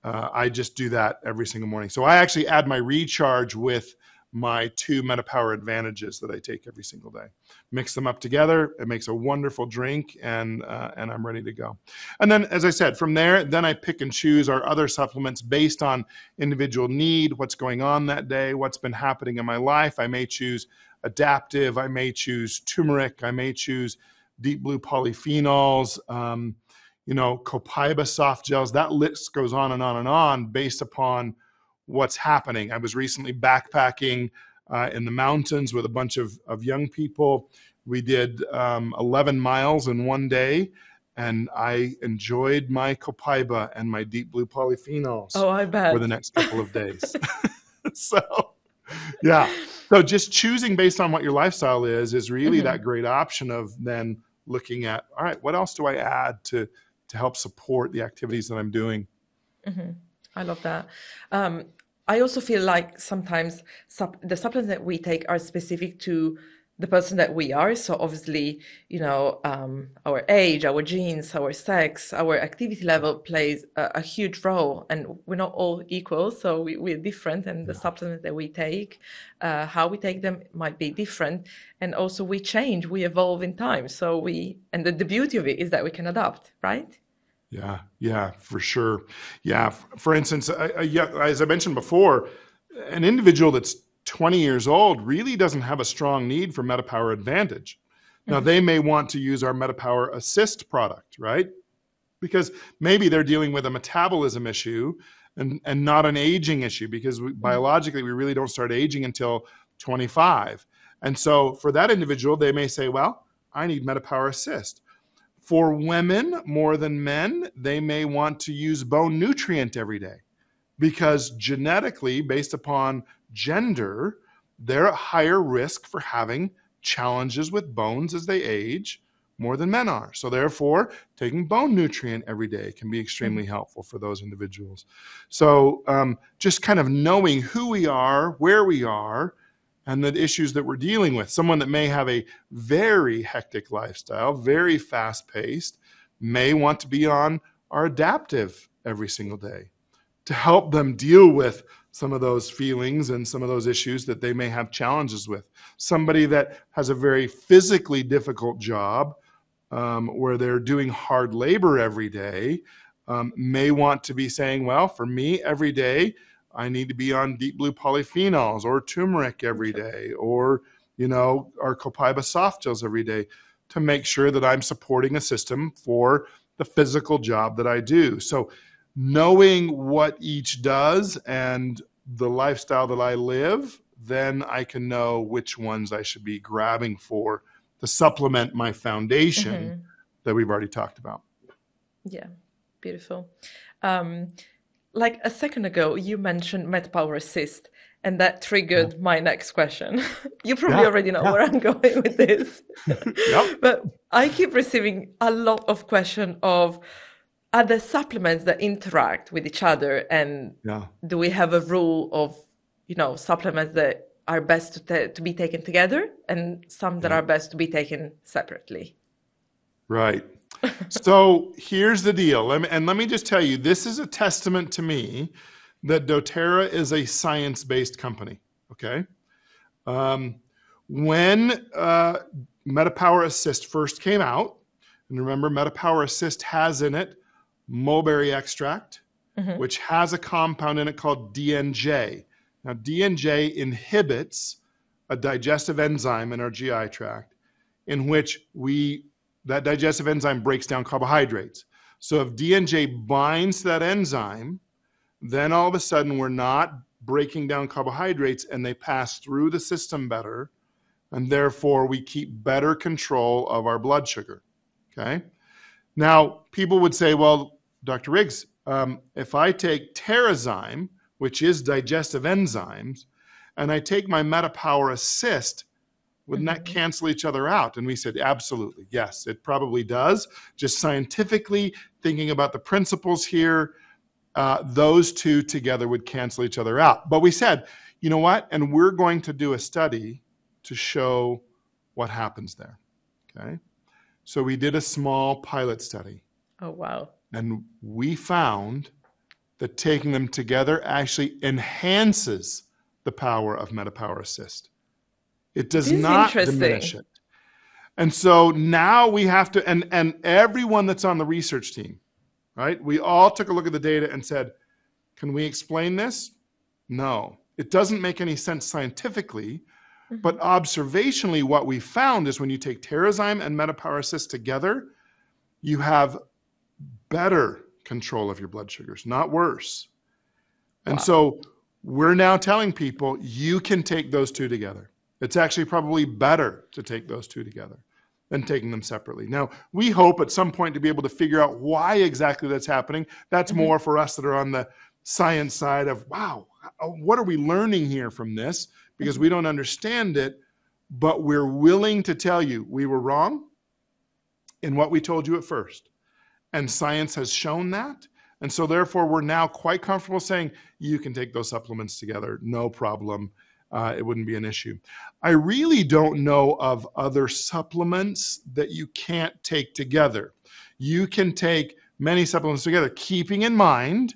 I just do that every single morning. So I actually add my Recharge with my 2 MetaPower Advantages that I take every single day. Mix them up together. It makes a wonderful drink, and I'm ready to go. And then, as I said, from there, then I pick and choose our other supplements based on individual need, what's going on that day, what's been happening in my life. I may choose adaptive. I may choose turmeric. I may choose deep blue polyphenols, Copaiba soft gels. That list goes on and on and on based upon what's happening. I was recently backpacking in the mountains with a bunch of young people. We did 11 miles in one day, and I enjoyed my Copaiba and my deep blue polyphenols I bet. for the next couple of days. So So just choosing based on what your lifestyle is really that great option of then looking at, all right, what else do I add to help support the activities that I'm doing? I love that. I also feel like sometimes the supplements that we take are specific to the person that we are. So obviously, our age, our genes, our sex, our activity level plays a huge role, and we're not all equal. So we're different, and the supplements that we take, how we take them might be different. And also we change, we evolve in time. So and the beauty of it is that we can adapt, right? Yeah, for sure. Yeah, for instance, as I mentioned before, an individual that's 20 years old really doesn't have a strong need for MetaPower Advantage. Now, they may want to use our MetaPower Assist product, right? Because maybe they're dealing with a metabolism issue and not an aging issue, because biologically, we really don't start aging until 25. And so for that individual, they may say, well, I need MetaPower Assist. For women more than men, they may want to use bone nutrient every day, because genetically, based upon gender, they're at higher risk for having challenges with bones as they age more than men are. So therefore, taking bone nutrient every day can be extremely helpful for those individuals. So just kind of knowing who we are, where we are, and the issues that we're dealing with. Someone that may have a very hectic lifestyle, very fast-paced, may want to be on our adaptive every single day to help them deal with some of those feelings and some of those issues that they may have challenges with. Somebody that has a very physically difficult job where they're doing hard labor every day may want to be saying, well, for me, every day, I need to be on deep blue polyphenols or turmeric every day, or, our copaiba soft gels every day, to make sure that I'm supporting a system for the physical job that I do. So knowing what each does and the lifestyle that I live, then I can know which ones I should be grabbing for to supplement my foundation that we've already talked about. Yeah, beautiful. Like a second ago, you mentioned MetaPower Assist, and that triggered my next question. You probably already know where I'm going with this. But I keep receiving a lot of questions of, are there supplements that interact with each other? And do we have a rule of, supplements that are best to be taken together and some that are best to be taken separately? Right. So here's the deal. Let me just tell you, this is a testament to me that doTERRA is a science-based company, okay? When MetaPower Assist first came out, and remember, MetaPower Assist has in it mulberry extract, which has a compound in it called DNJ. Now, DNJ inhibits a digestive enzyme in our GI tract in which that digestive enzyme breaks down carbohydrates. So if DNJ binds to that enzyme, then all of a sudden we're not breaking down carbohydrates and they pass through the system better, and therefore we keep better control of our blood sugar, okay? Now, people would say, well, Dr. Riggs, if I take Terrazyme, which is digestive enzymes, and I take my MetaPower Assist, wouldn't that cancel each other out? And we said, absolutely, yes, it probably does. Just scientifically thinking about the principles here, those two together would cancel each other out. But we said, you know what? And we're going to do a study to show what happens there, okay? So we did a small pilot study. Oh, wow. And we found that taking them together actually enhances the power of MetaPower Assist. It does not diminish it. And so now we have to, and everyone that's on the research team, right? We all took a look at the data and said, can we explain this? No. It doesn't make any sense scientifically, but observationally what we found is when you take Terrazyme and MetaPower Assist together, you have better control of your blood sugars, not worse. And so we're now telling people you can take those two together. It's actually probably better to take those two together than taking them separately. Now, we hope at some point to be able to figure out why exactly that's happening. That's more for us that are on the science side of, wow, what are we learning here from this? Because we don't understand it, but we're willing to tell you we were wrong in what we told you at first. And science has shown that. And so therefore, we're now quite comfortable saying you can take those supplements together, no problem. It wouldn't be an issue. I really don't know of other supplements that you can't take together. You can take many supplements together, keeping in mind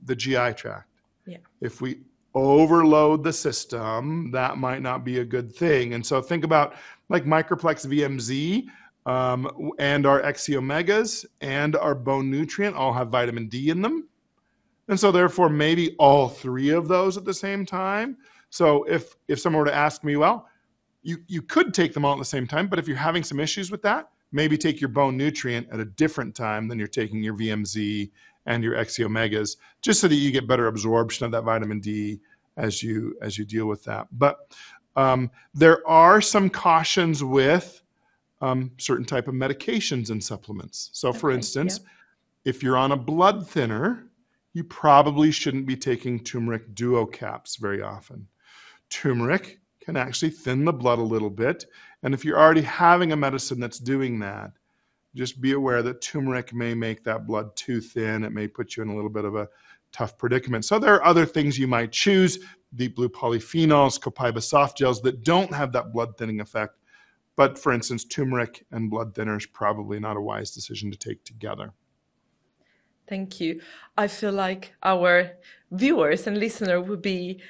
the GI tract. Yeah. If we overload the system, that might not be a good thing. And so think about like Microplex VMZ and our XC Omegas and our bone nutrient all have vitamin D in them. And so therefore maybe all three of those at the same time. So if someone were to ask me, well, you could take them all at the same time, but if you're having some issues with that, maybe take your bone nutrient at a different time than you're taking your VMZ and your XC Omegas, just so that you get better absorption of that vitamin D as you deal with that. But there are some cautions with certain type of medications and supplements. So for instance, if you're on a blood thinner, you probably shouldn't be taking turmeric duo caps very often. Turmeric can actually thin the blood a little bit. And if you're already having a medicine that's doing that, just be aware that turmeric may make that blood too thin. It may put you in a little bit of a tough predicament. So there are other things you might choose, deep blue polyphenols, copaiba soft gels that don't have that blood thinning effect. But for instance, turmeric and blood thinner is probably not a wise decision to take together. Thank you. I feel like our viewers and listeners would be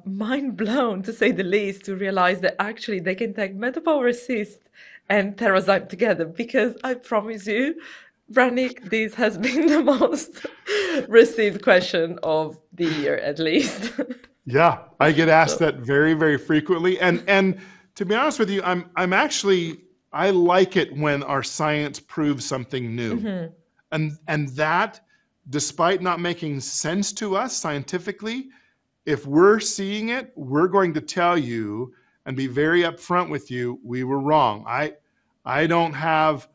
mind blown, to say the least, to realize that actually they can take Metapower Assist and Therazyme together, because I promise you, Brannick, this has been the most received question of the year, at least. Yeah, I get asked that very, very frequently. And to be honest with you, I like it when our science proves something new. Mm-hmm. And that, despite not making sense to us scientifically, if we're seeing it, we're going to tell you and be very upfront with you, we were wrong. I don't have,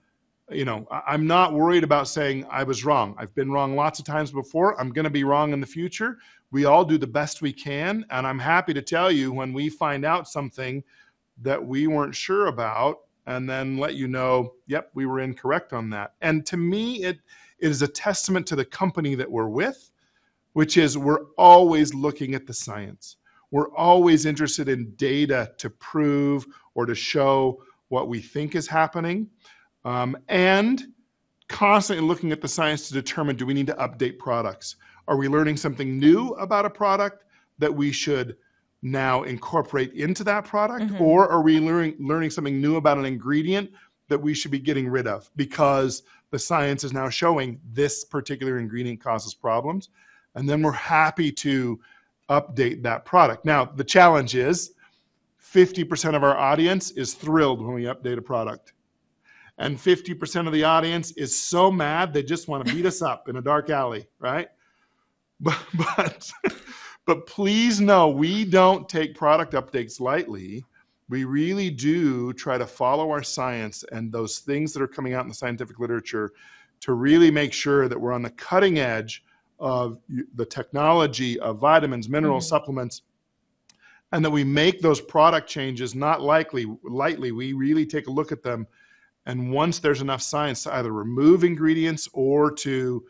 I'm not worried about saying I was wrong. I've been wrong lots of times before. I'm going to be wrong in the future. We all do the best we can. And I'm happy to tell you when we find out something that we weren't sure about, and then let you know, yep, we were incorrect on that. And to me, it is a testament to the company that we're with, which is we're always looking at the science. We're always interested in data to prove or to show what we think is happening, and constantly looking at the science to determine, do we need to update products? Are we learning something new about a product that we should now incorporate into that product? Mm-hmm. Or are we learning something new about an ingredient that we should be getting rid of because the science is now showing this particular ingredient causes problems? And then we're happy to update that product. Now, the challenge is 50% of our audience is thrilled when we update a product. And 50% of the audience is so mad they just want to beat us up in a dark alley, right? But please know, we don't take product updates lightly. We really do try to follow our science and those things that are coming out in the scientific literature to really make sure that we're on the cutting edge of the technology of vitamins, minerals, mm-hmm. supplements, and that we make those product changes not lightly. We really take a look at them. And once there's enough science to either remove ingredients or to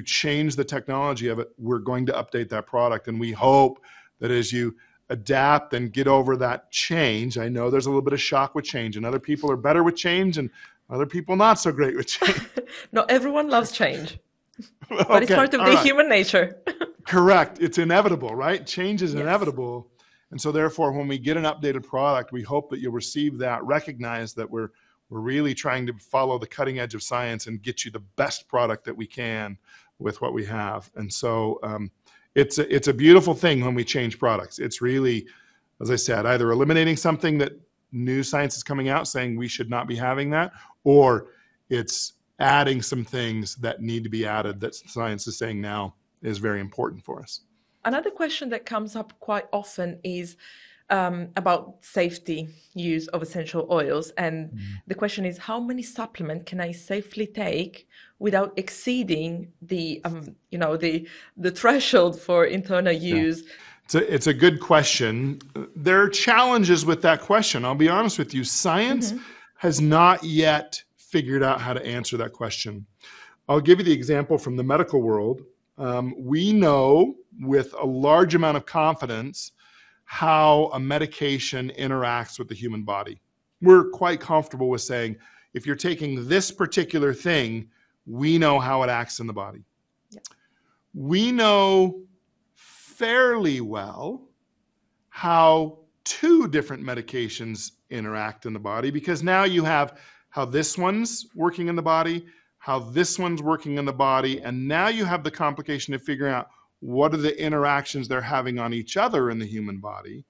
change the technology of it, we're going to update that product. And we hope that as you adapt and get over that change, I know there's a little bit of shock with change, and other people are better with change and other people not so great with change. No, everyone loves change. But it's part of the human nature. Correct. It's inevitable, right? Change is inevitable. And so therefore, when we get an updated product, we hope that you'll receive that, recognize that we're really trying to follow the cutting edge of science and get you the best product that we can with what we have. And so it's a beautiful thing when we change products. It's really, as I said, either eliminating something that new science is coming out saying we should not be having that, or it's adding some things that need to be added that science is saying now is very important for us. Another question that comes up quite often is, about safety use of essential oils. And the question is, how many supplements can I safely take without exceeding the, the threshold for internal use? It's a good question. There are challenges with that question. I'll be honest with you. Science has not yet figured out how to answer that question. I'll give you the example from the medical world. We know with a large amount of confidence how a medication interacts with the human body. We're quite comfortable with saying, if you're taking this particular thing, we know how it acts in the body. Yeah. We know fairly well how two different medications interact in the body, because now you have how this one's working in the body, how this one's working in the body, and now you have the complication of figuring out what are the interactions they're having on each other in the human body.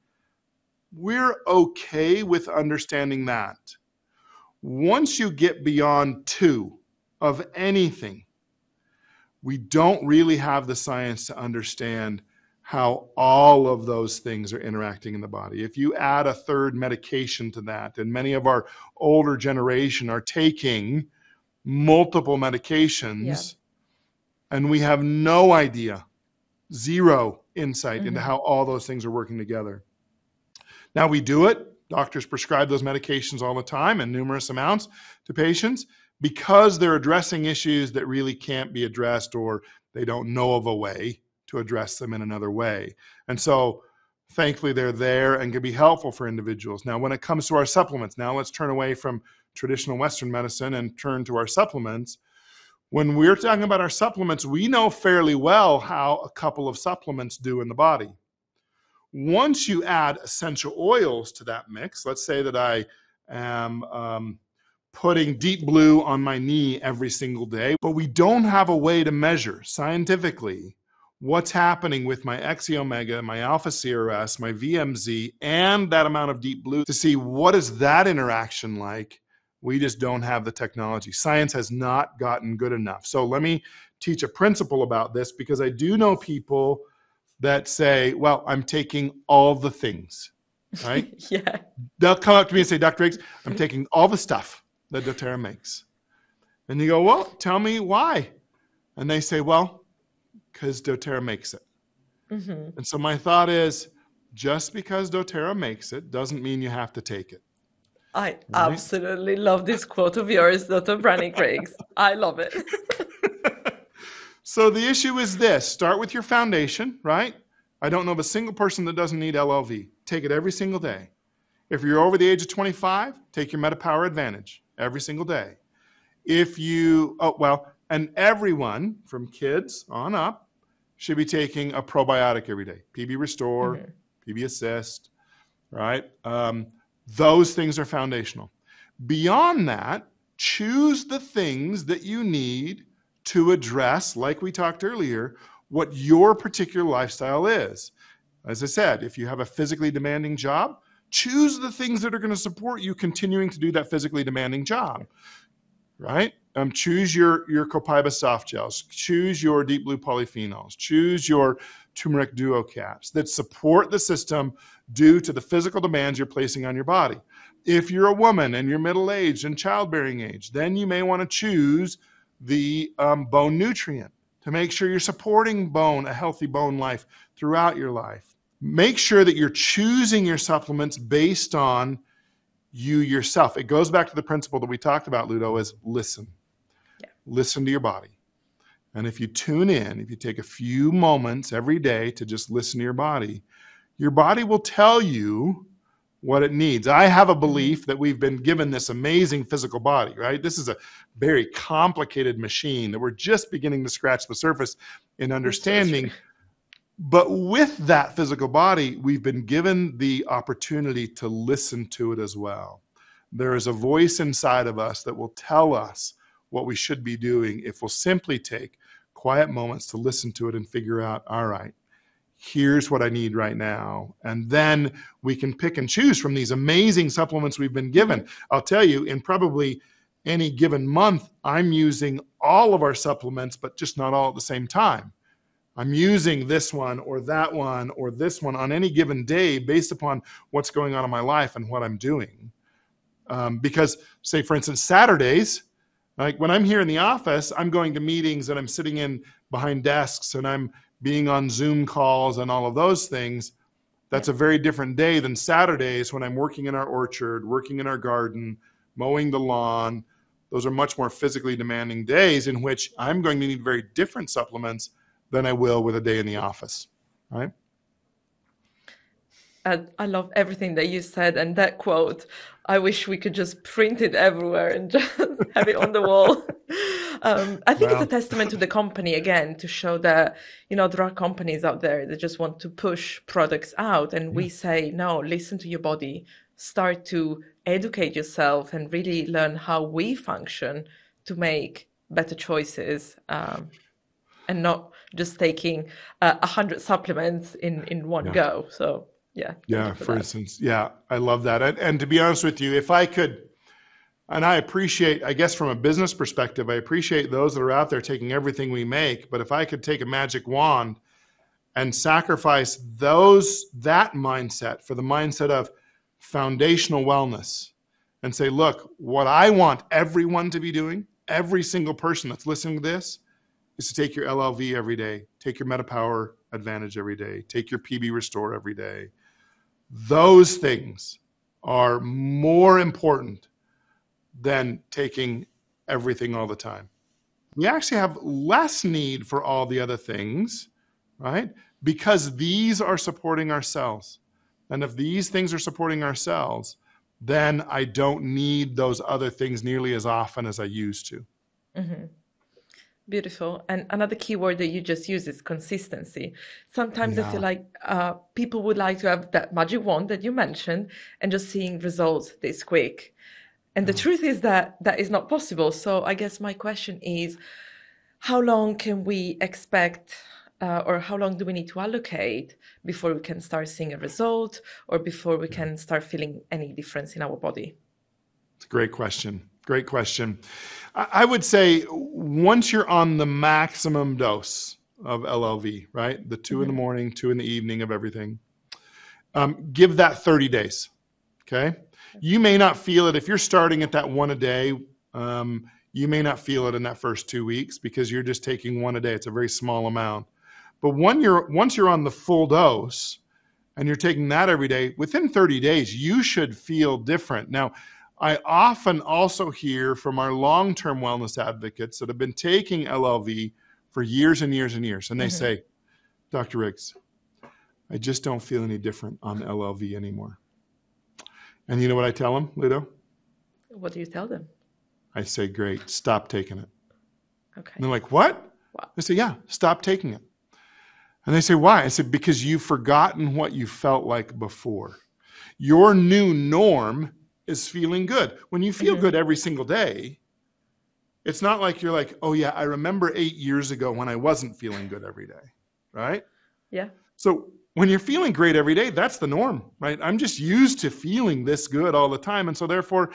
We're okay with understanding that. Once you get beyond two of anything, we don't really have the science to understand how all of those things are interacting in the body. If you add a third medication to that, and many of our older generation are taking multiple medications, and we have no idea, zero insight into how all those things are working together. Now we do it. Doctors prescribe those medications all the time in numerous amounts to patients because they're addressing issues that really can't be addressed, or they don't know of a way to address them in another way. And so thankfully they're there and can be helpful for individuals. Now, when it comes to our supplements, now let's turn away from traditional Western medicine and turn to our supplements. When we're talking about our supplements, we know fairly well how a couple of supplements do in the body. Once you add essential oils to that mix, let's say that I am putting Deep Blue on my knee every single day, but we don't have a way to measure scientifically what's happening with my XE Omega, my Alpha CRS, my VMZ, and that amount of Deep Blue to see what is that interaction like. We just don't have the technology. Science has not gotten good enough. So let me teach a principle about this, because I do know people that say, well, I'm taking all the things, right? Yeah. They'll come up to me and say, Dr. Riggs, I'm taking all the stuff that doTERRA makes. And you go, well, tell me why. And they say, well, because doTERRA makes it. And so my thought is, just because doTERRA makes it doesn't mean you have to take it. I absolutely love this quote of yours, Dr. Brannick Riggs. I love it. So the issue is this: start with your foundation, right? I don't know of a single person that doesn't need LLV. Take it every single day. If you're over the age of 25, take your MetaPower Advantage every single day. If you, and everyone from kids on up should be taking a probiotic every day. PB Restore, PB Assist, right? Those things are foundational. Beyond that, choose the things that you need to address, like we talked earlier, what your particular lifestyle is. As I said, if you have a physically demanding job, choose the things that are going to support you continuing to do that physically demanding job, right? Choose your Copaiba soft gels, choose your Deep Blue polyphenols, choose your turmeric duo caps that support the system due to the physical demands you're placing on your body. If you're a woman and you're middle-aged and childbearing age, then you may want to choose the bone nutrient to make sure you're supporting bone, a healthy bone life throughout your life. Make sure that you're choosing your supplements based on you yourself. It goes back to the principle that we talked about, Ludo, is listen. Yeah. Listen to your body. And if you tune in, if you take a few moments every day to just listen to your body will tell you what it needs. I have a belief that we've been given this amazing physical body, right? This is a very complicated machine that we're just beginning to scratch the surface in understanding. But with that physical body, we've been given the opportunity to listen to it as well. There is a voice inside of us that will tell us what we should be doing if we'll simply take quiet moments to listen to it and figure out, all right, here's what I need right now. And then we can pick and choose from these amazing supplements we've been given. I'll tell you, in probably any given month, I'm using all of our supplements, but just not all at the same time. I'm using this one or that one or this one on any given day based upon what's going on in my life and what I'm doing. Because, say, for instance, Saturdays, like when I'm here in the office, I'm going to meetings and I'm sitting in behind desks and I'm being on Zoom calls and all of those things. That's a very different day than Saturdays when I'm working in our orchard, working in our garden, mowing the lawn. Those are much more physically demanding days in which I'm going to need very different supplements than I will with a day in the office, right? I love everything that you said, and that quote, I wish we could just print it everywhere and just have it on the wall. I think it's a testament to the company, again, to show that, there are companies out there that just want to push products out. And we say, no, listen to your body, start to educate yourself and really learn how we function to make better choices, and not just taking 100 supplements in one go. So. Yeah, for instance. Yeah, I love that. And to be honest with you, if I could, and I appreciate, I guess from a business perspective, I appreciate those that are out there taking everything we make, but if I could take a magic wand and sacrifice that mindset for the mindset of foundational wellness and say, look, what I want everyone to be doing, every single person that's listening to this, is to take your LLV every day, take your MetaPower Advantage every day, take your PB Restore every day. Those things are more important than taking everything all the time. We actually have less need for all the other things, right? Because these are supporting our cells. And if these things are supporting our cells, then I don't need those other things nearly as often as I used to. Mm-hmm. Beautiful. And another key word that you just used is consistency. Sometimes I feel like people would like to have that magic wand that you mentioned and just seeing results this quick. And the truth is that is not possible. So I guess my question is, how long can we expect or how long do we need to allocate before we can start seeing a result or before we can start feeling any difference in our body? It's a great question. Great question. I would say once you're on the maximum dose of LLV, right? The 2 in the morning, 2 in the evening of everything, give that 30 days, okay? You may not feel it. If you're starting at that 1 a day, you may not feel it in that first 2 weeks because you're just taking 1 a day. It's a very small amount. But once you're on the full dose and you're taking that every day, within 30 days, you should feel different. Now, I often also hear from our long-term wellness advocates that have been taking LLV for years and years and years. And they say, Dr. Riggs, I just don't feel any different on LLV anymore. And you know what I tell them, Ludo? What do you tell them? I say, great, stop taking it. Okay. And they're like, what? Wow. I say, yeah, stop taking it. And they say, why? I said, because you've forgotten what you felt like before. Your new norm is feeling good. When you feel good every single day, it's not like you're like, oh yeah, I remember 8 years ago when I wasn't feeling good every day, right? Yeah. So when you're feeling great every day, that's the norm, right? I'm just used to feeling this good all the time. And so therefore,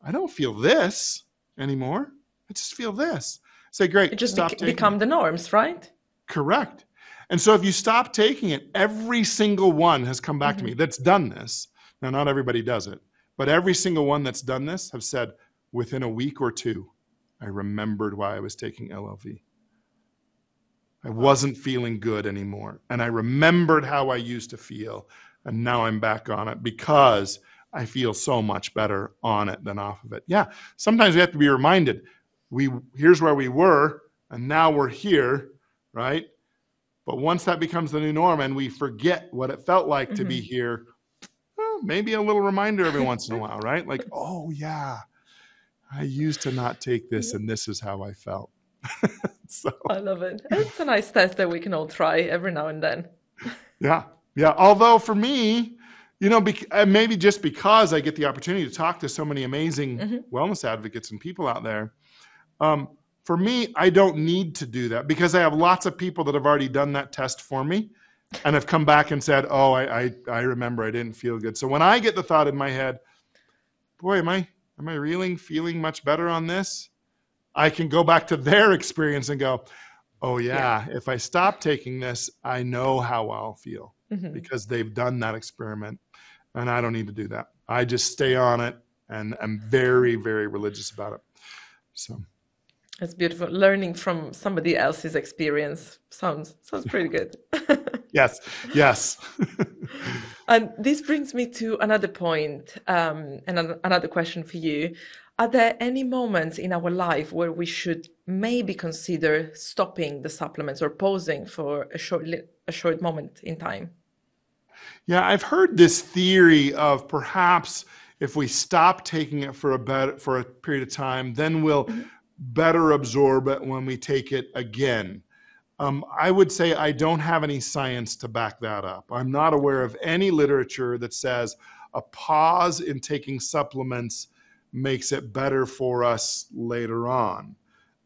I don't feel this anymore. I just feel this. Say, great, it just stop taking become it. The norms, right? Correct. And so if you stop taking it, every single one has come back to me that's done this. Now, not everybody does it. But every single one that's done this have said, within a week or two, I remembered why I was taking LLV. I wasn't feeling good anymore. And I remembered how I used to feel. And now I'm back on it because I feel so much better on it than off of it. Yeah, sometimes we have to be reminded, here's where we were, and now we're here, right? But once that becomes the new norm and we forget what it felt like to be here, maybe a little reminder every once in a while, right? Like, oh yeah, I used to not take this and this is how I felt. So I love it. It's a nice test that we can all try every now and then. Yeah. Although for me, maybe just because I get the opportunity to talk to so many amazing wellness advocates and people out there, for me, I don't need to do that because I have lots of people that have already done that test for me. And have come back and said, oh, I remember I didn't feel good. So when I get the thought in my head, boy, am I really feeling much better on this? I can go back to their experience and go, oh yeah, if I stop taking this, I know how I'll feel because they've done that experiment and I don't need to do that. I just stay on it and I'm very, very religious about it. So That's beautiful. Learning from somebody else's experience sounds pretty good. yes, yes. And this brings me to another point, and another question for you. Are there any moments in our life where we should maybe consider stopping the supplements or pausing for a short moment in time? Yeah, I've heard this theory of perhaps if we stop taking it for a period of time, then we'll better absorb it when we take it again. I would say I don't have any science to back that up. I'm not aware of any literature that says a pause in taking supplements makes it better for us later on.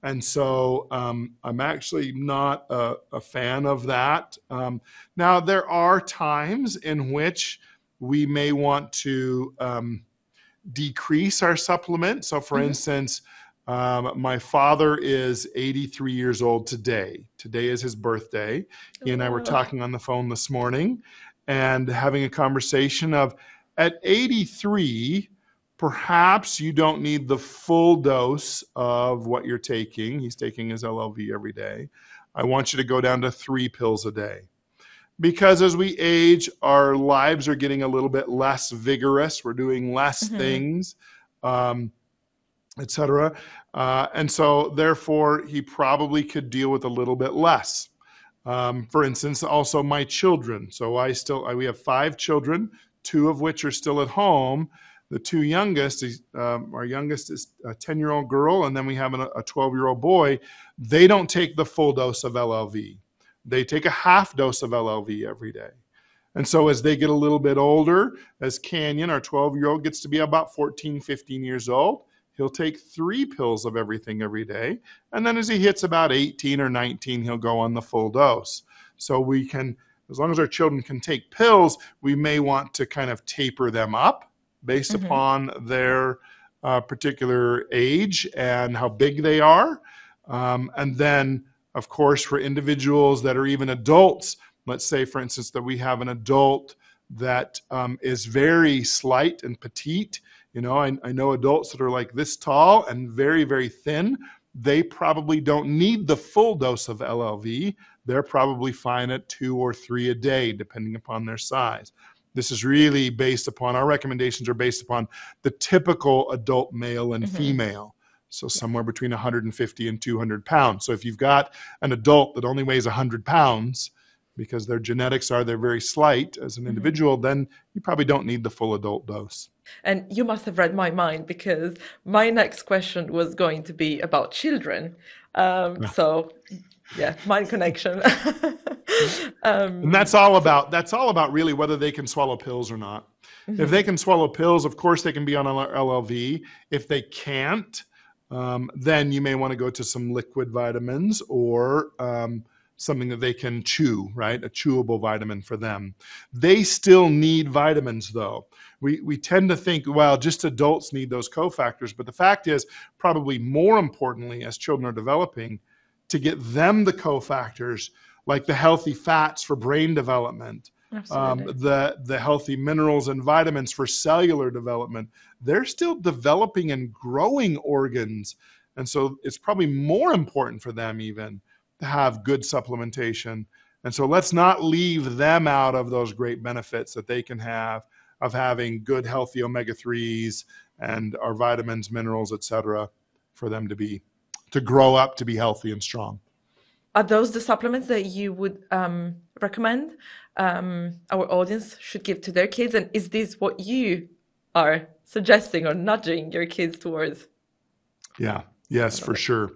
And so I'm actually not a fan of that. Now, there are times in which we may want to decrease our supplement. So for instance, my father is 83 years old today. Today is his birthday. He and I were talking on the phone this morning and having a conversation of, at 83, perhaps you don't need the full dose of what you're taking. He's taking his LLV every day. I want you to go down to 3 pills a day. Because as we age, our lives are getting a little bit less vigorous. We're doing less things, etc. And so therefore, he probably could deal with a little bit less. For instance, also my children. So we have 5 children, 2 of which are still at home. The 2 youngest, our youngest is a 10-year-old girl, and then we have a 12-year-old boy. They don't take the full dose of LLV. They take a half dose of LLV every day. And so as they get a little bit older, as Canyon, our 12-year-old, gets to be about 14, 15 years old, he'll take 3 pills of everything every day. And then as he hits about 18 or 19, he'll go on the full dose. So we can, as long as our children can take pills, we may want to kind of taper them up based upon their particular age and how big they are. And then, of course, for individuals that are even adults, let's say, for instance, that we have an adult that is very slight and petite. You know, I know adults that are like this tall and very, very thin. They probably don't need the full dose of LLV. They're probably fine at 2 or 3 a day, depending upon their size. This is really based upon, our recommendations are based upon the typical adult male and female. So somewhere between 150 and 200 pounds. So if you've got an adult that only weighs 100 pounds, because their genetics are, they're very slight as an individual, then you probably don't need the full adult dose. And you must have read my mind, because my next question was going to be about children. So yeah, mind connection. And that's all about really whether they can swallow pills or not. If they can swallow pills, of course they can be on LLV. If they can't, then you may want to go to some liquid vitamins or something that they can chew, right? A chewable vitamin for them. They still need vitamins, though. We tend to think, well, just adults need those cofactors, but the fact is, probably more importantly, as children are developing, to get them the cofactors, like the healthy fats for brain development, the healthy minerals and vitamins for cellular development. They're still developing and growing organs. And so it's probably more important for them even to have good supplementation. And so let's not leave them out of those great benefits that they can have of having good, healthy omega-3s and our vitamins, minerals, etc., for them to grow up to be healthy and strong. Are those the supplements that you would recommend our audience should give to their kids? And is this what you are suggesting or nudging your kids towards? Yeah, yes, for sure.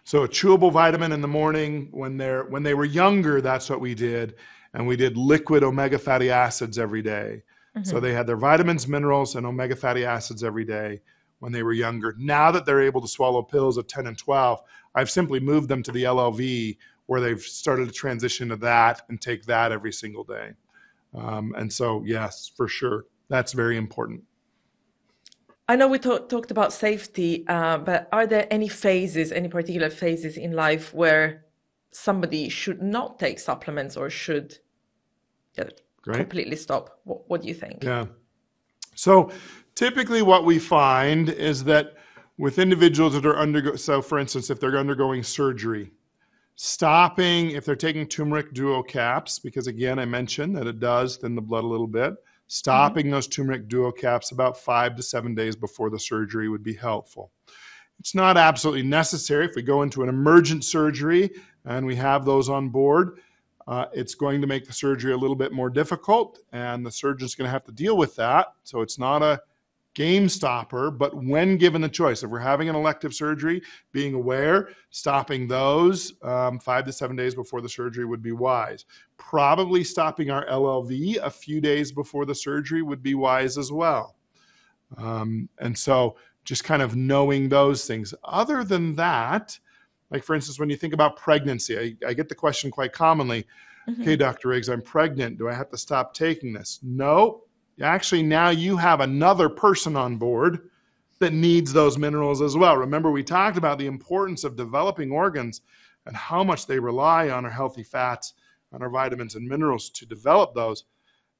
So a chewable vitamin in the morning, when they were younger, that's what we did. And we did liquid omega fatty acids every day. So they had their vitamins, minerals, and omega fatty acids every day when they were younger. Now that they're able to swallow pills at 10 and 12, I've simply moved them to the LLV, where they've started to transition to that and take that every single day. And so, yes, for sure, that's very important. I know we talked about safety, but are there any particular phases in life where somebody should not take supplements or should completely stop? What do you think? Yeah. So typically what we find is that with individuals that are so for instance, if they're undergoing surgery, stopping, if they're taking turmeric duo caps, because again, I mentioned that it does thin the blood a little bit, stopping those turmeric duo caps about 5 to 7 days before the surgery would be helpful. It's not absolutely necessary. If we go into an emergent surgery and we have those on board, it's going to make the surgery a little bit more difficult, and the surgeon's going to have to deal with that. So it's not a game stopper, but when given the choice, if we're having an elective surgery, being aware, stopping those 5 to 7 days before the surgery would be wise. Probably stopping our LLV a few days before the surgery would be wise as well. And so just kind of knowing those things. Other than that, like for instance, when you think about pregnancy, I get the question quite commonly, okay, Dr. Riggs, I'm pregnant. Do I have to stop taking this? No. Actually, now you have another person on board that needs those minerals as well. Remember, we talked about the importance of developing organs and how much they rely on our healthy fats, on our vitamins and minerals to develop those.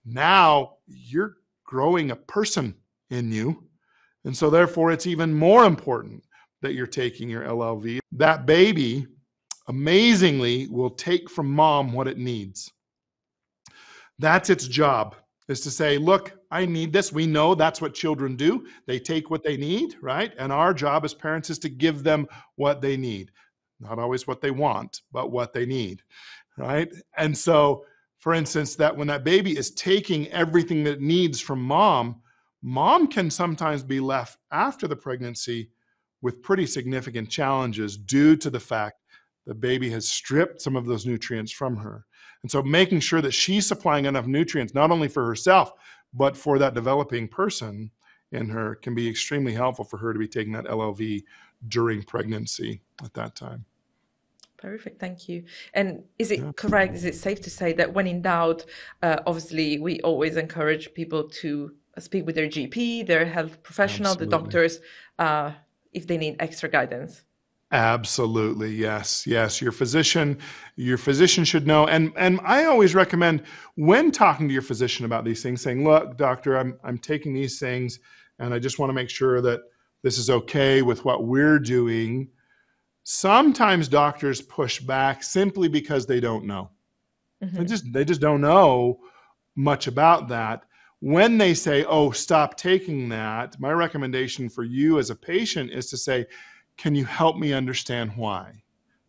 Now you're growing a person in you. And so therefore, it's even more important that you're taking your LLV. That baby, amazingly, will take from mom what it needs. That's its job, is to say, look, I need this. We know that's what children do. They take what they need, right? And our job as parents is to give them what they need. Not always what they want, but what they need, right? And so, for instance, that when that baby is taking everything that it needs from mom, mom can sometimes be left after the pregnancy with pretty significant challenges due to the fact the baby has stripped some of those nutrients from her. And so making sure that she's supplying enough nutrients, not only for herself, but for that developing person in her, can be extremely helpful for her to be taking that LLV during pregnancy at that time. Perfect, thank you. And is it correct, is it safe to say that when in doubt, obviously we always encourage people to speak with their GP, their health professional, the doctors, if they need extra guidance? Absolutely, yes. Your physician should know. And I always recommend, when talking to your physician about these things, saying, look, doctor, I'm taking these things and I just want to make sure that this is okay with what we're doing. Sometimes doctors push back simply because they don't know. They just don't know much about that. When they say, oh, stop taking that, my recommendation for you as a patient is to say, can you help me understand why?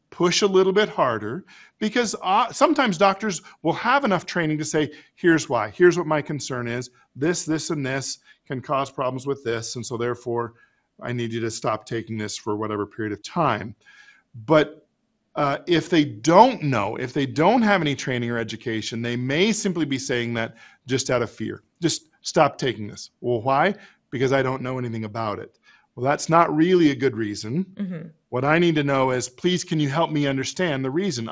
Push a little bit harder, because sometimes doctors will have enough training to say, here's why. Here's what my concern is. This, and this can cause problems with this, and so therefore I need you to stop taking this for whatever period of time. But if they don't know, if they don't have any training or education, they may simply be saying that just out of fear. Just stop taking this. Well, why? Because I don't know anything about it. Well, that's not really a good reason. What I need to know is, please, can you help me understand the reason?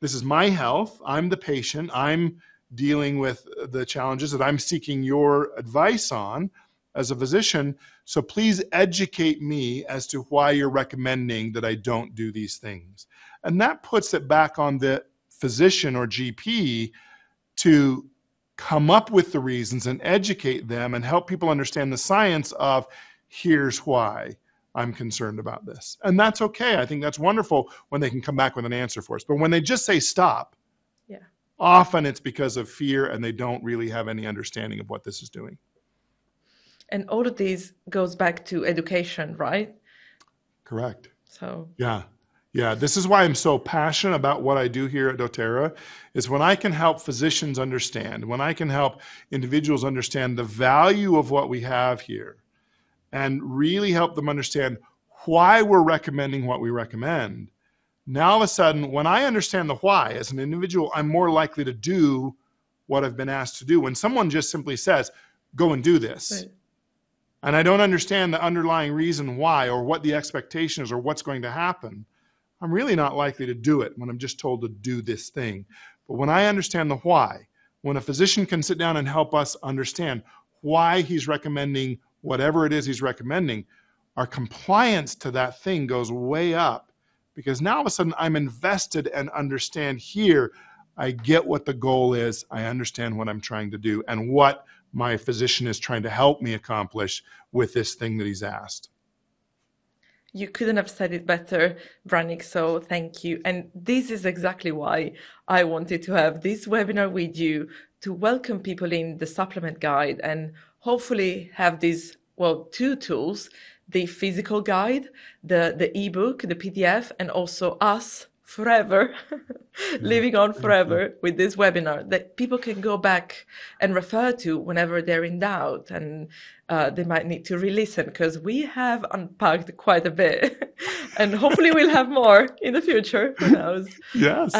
This is my health. I'm the patient. I'm dealing with the challenges that I'm seeking your advice on as a physician. So please educate me as to why you're recommending that I don't do these things. And that puts it back on the physician or GP to come up with the reasons and educate them and help people understand the science of, here's why I'm concerned about this. And that's okay. I think that's wonderful when they can come back with an answer for us. But when they just say stop, often it's because of fear and they don't really have any understanding of what this is doing. And all of these goes back to education, right? Correct. So yeah, this is why I'm so passionate about what I do here at doTERRA, is when I can help physicians understand, when I can help individuals understand the value of what we have here, and really help them understand why we're recommending what we recommend. Now, all of a sudden, when I understand the why as an individual, I'm more likely to do what I've been asked to do. When someone just simply says, go and do this, right, and I don't understand the underlying reason why, or what the expectation is, or what's going to happen, I'm really not likely to do it when I'm just told to do this thing. But when I understand the why, when a physician can sit down and help us understand why he's recommending whatever it is he's recommending, our compliance to that thing goes way up, because now all of a sudden I'm invested and understand here. I get what the goal is. I understand what I'm trying to do and what my physician is trying to help me accomplish with this thing that he's asked. You couldn't have said it better, Brannick, so thank you. And this is exactly why I wanted to have this webinar with you, to welcome people in the supplement guide and hopefully have these, well, two tools, the physical guide, the ebook, the PDF, and also us forever, living on forever with this webinar that people can go back and refer to whenever they're in doubt, and they might need to re-listen because we have unpacked quite a bit and hopefully we'll have more in the future, who knows. Yes.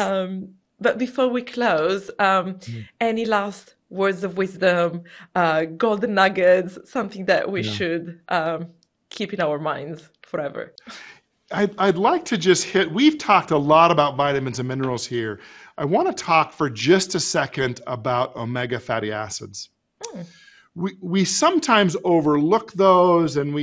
But before we close, any last words of wisdom, golden nuggets, something that we should keep in our minds forever? I'd like to just hit, we've talked a lot about vitamins and minerals here. I want to talk for just a second about omega fatty acids. We sometimes overlook those, and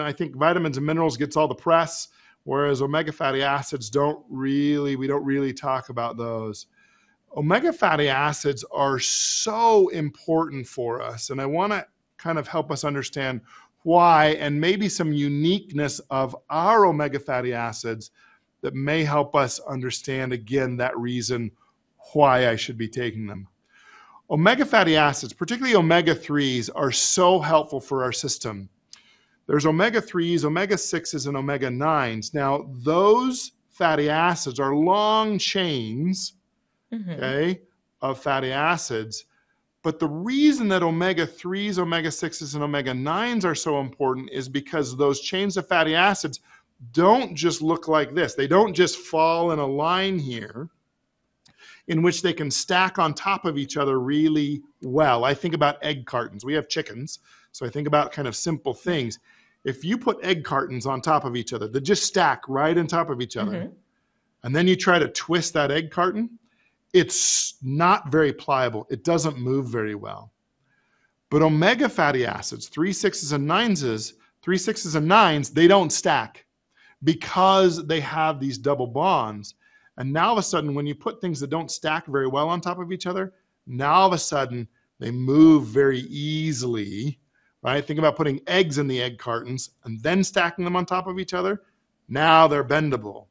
I think vitamins and minerals gets all the press, whereas omega fatty acids we don't really talk about those. Omega fatty acids are so important for us, and I want to kind of help us understand why, and maybe some uniqueness of our omega fatty acids that may help us understand, again, that reason why I should be taking them. Omega fatty acids, particularly omega-3s, are so helpful for our system. There's omega-3s, omega-6s, and omega-9s. Now, those fatty acids are long chains, of fatty acids. But the reason that omega-3s, omega-6s, and omega-9s are so important is because those chains of fatty acids don't just look like this. They don't just fall in a line here in which they can stack on top of each other really well. I think about egg cartons. We have chickens, so I think about kind of simple things. If you put egg cartons on top of each other, they just stack right on top of each other, and then you try to twist that egg carton, it's not very pliable. It doesn't move very well. But omega fatty acids, 3, 6s, and 9s, they don't stack because they have these double bonds. And now all of a sudden, when you put things that don't stack very well on top of each other, now all of a sudden they move very easily, right? Think about putting eggs in the egg cartons and then stacking them on top of each other. Now they're bendable.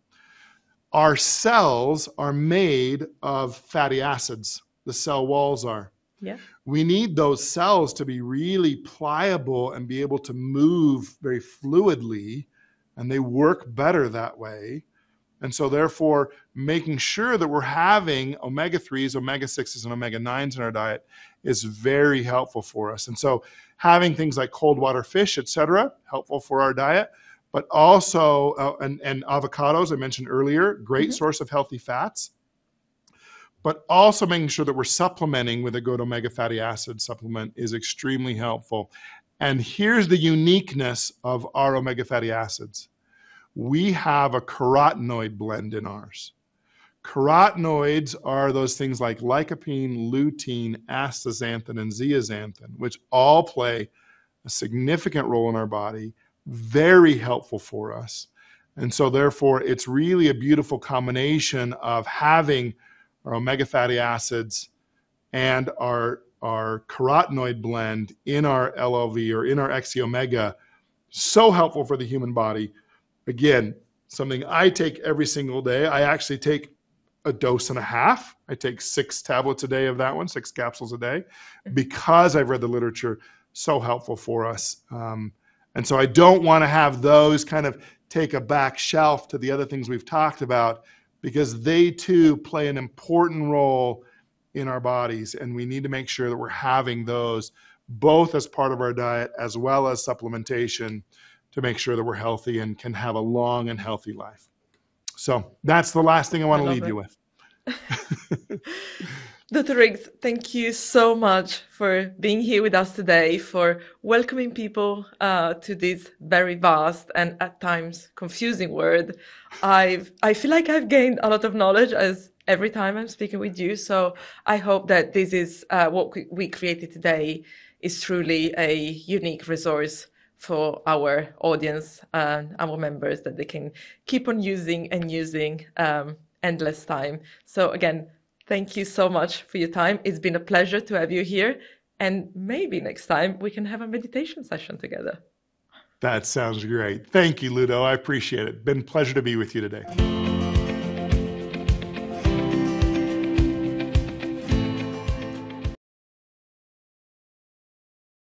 Our cells are made of fatty acids. The cell walls are. Yeah. We need those cells to be really pliable and be able to move very fluidly, and they work better that way. And so therefore, making sure that we're having omega-3s, omega-6s, and omega-9s in our diet is very helpful for us. And so having things like cold water fish, etc., helpful for our diet. But also, and avocados, I mentioned earlier, great source of healthy fats. But also making sure that we're supplementing with a good omega fatty acid supplement is extremely helpful. And here's the uniqueness of our omega fatty acids. We have a carotenoid blend in ours. Carotenoids are those things like lycopene, lutein, astaxanthin, and zeaxanthin, which all play a significant role in our body. Very helpful for us. And so therefore, it's really a beautiful combination of having our omega fatty acids and our carotenoid blend in our LLV or in our XE omega. So helpful for the human body. Again, something I take every single day. I actually take a dose and a half. I take 6 tablets a day of that one, 6 capsules a day, because I've read the literature. So helpful for us. And so I don't want to have those kind of take a back shelf to the other things we've talked about, because they too play an important role in our bodies. And we need to make sure that we're having those both as part of our diet as well as supplementation to make sure that we're healthy and can have a long and healthy life. So that's the last thing I want to leave you with. Dr. Riggs, thank you so much for being here with us today, for welcoming people to this very vast and at times confusing world. I feel like I've gained a lot of knowledge as every time I'm speaking with you. So I hope that this is what we created today is truly a unique resource for our audience and our members that they can keep on using and using endless time. So again, thank you so much for your time. It's been a pleasure to have you here. And maybe next time we can have a meditation session together. That sounds great. Thank you, Ludo. I appreciate it. Been a pleasure to be with you today.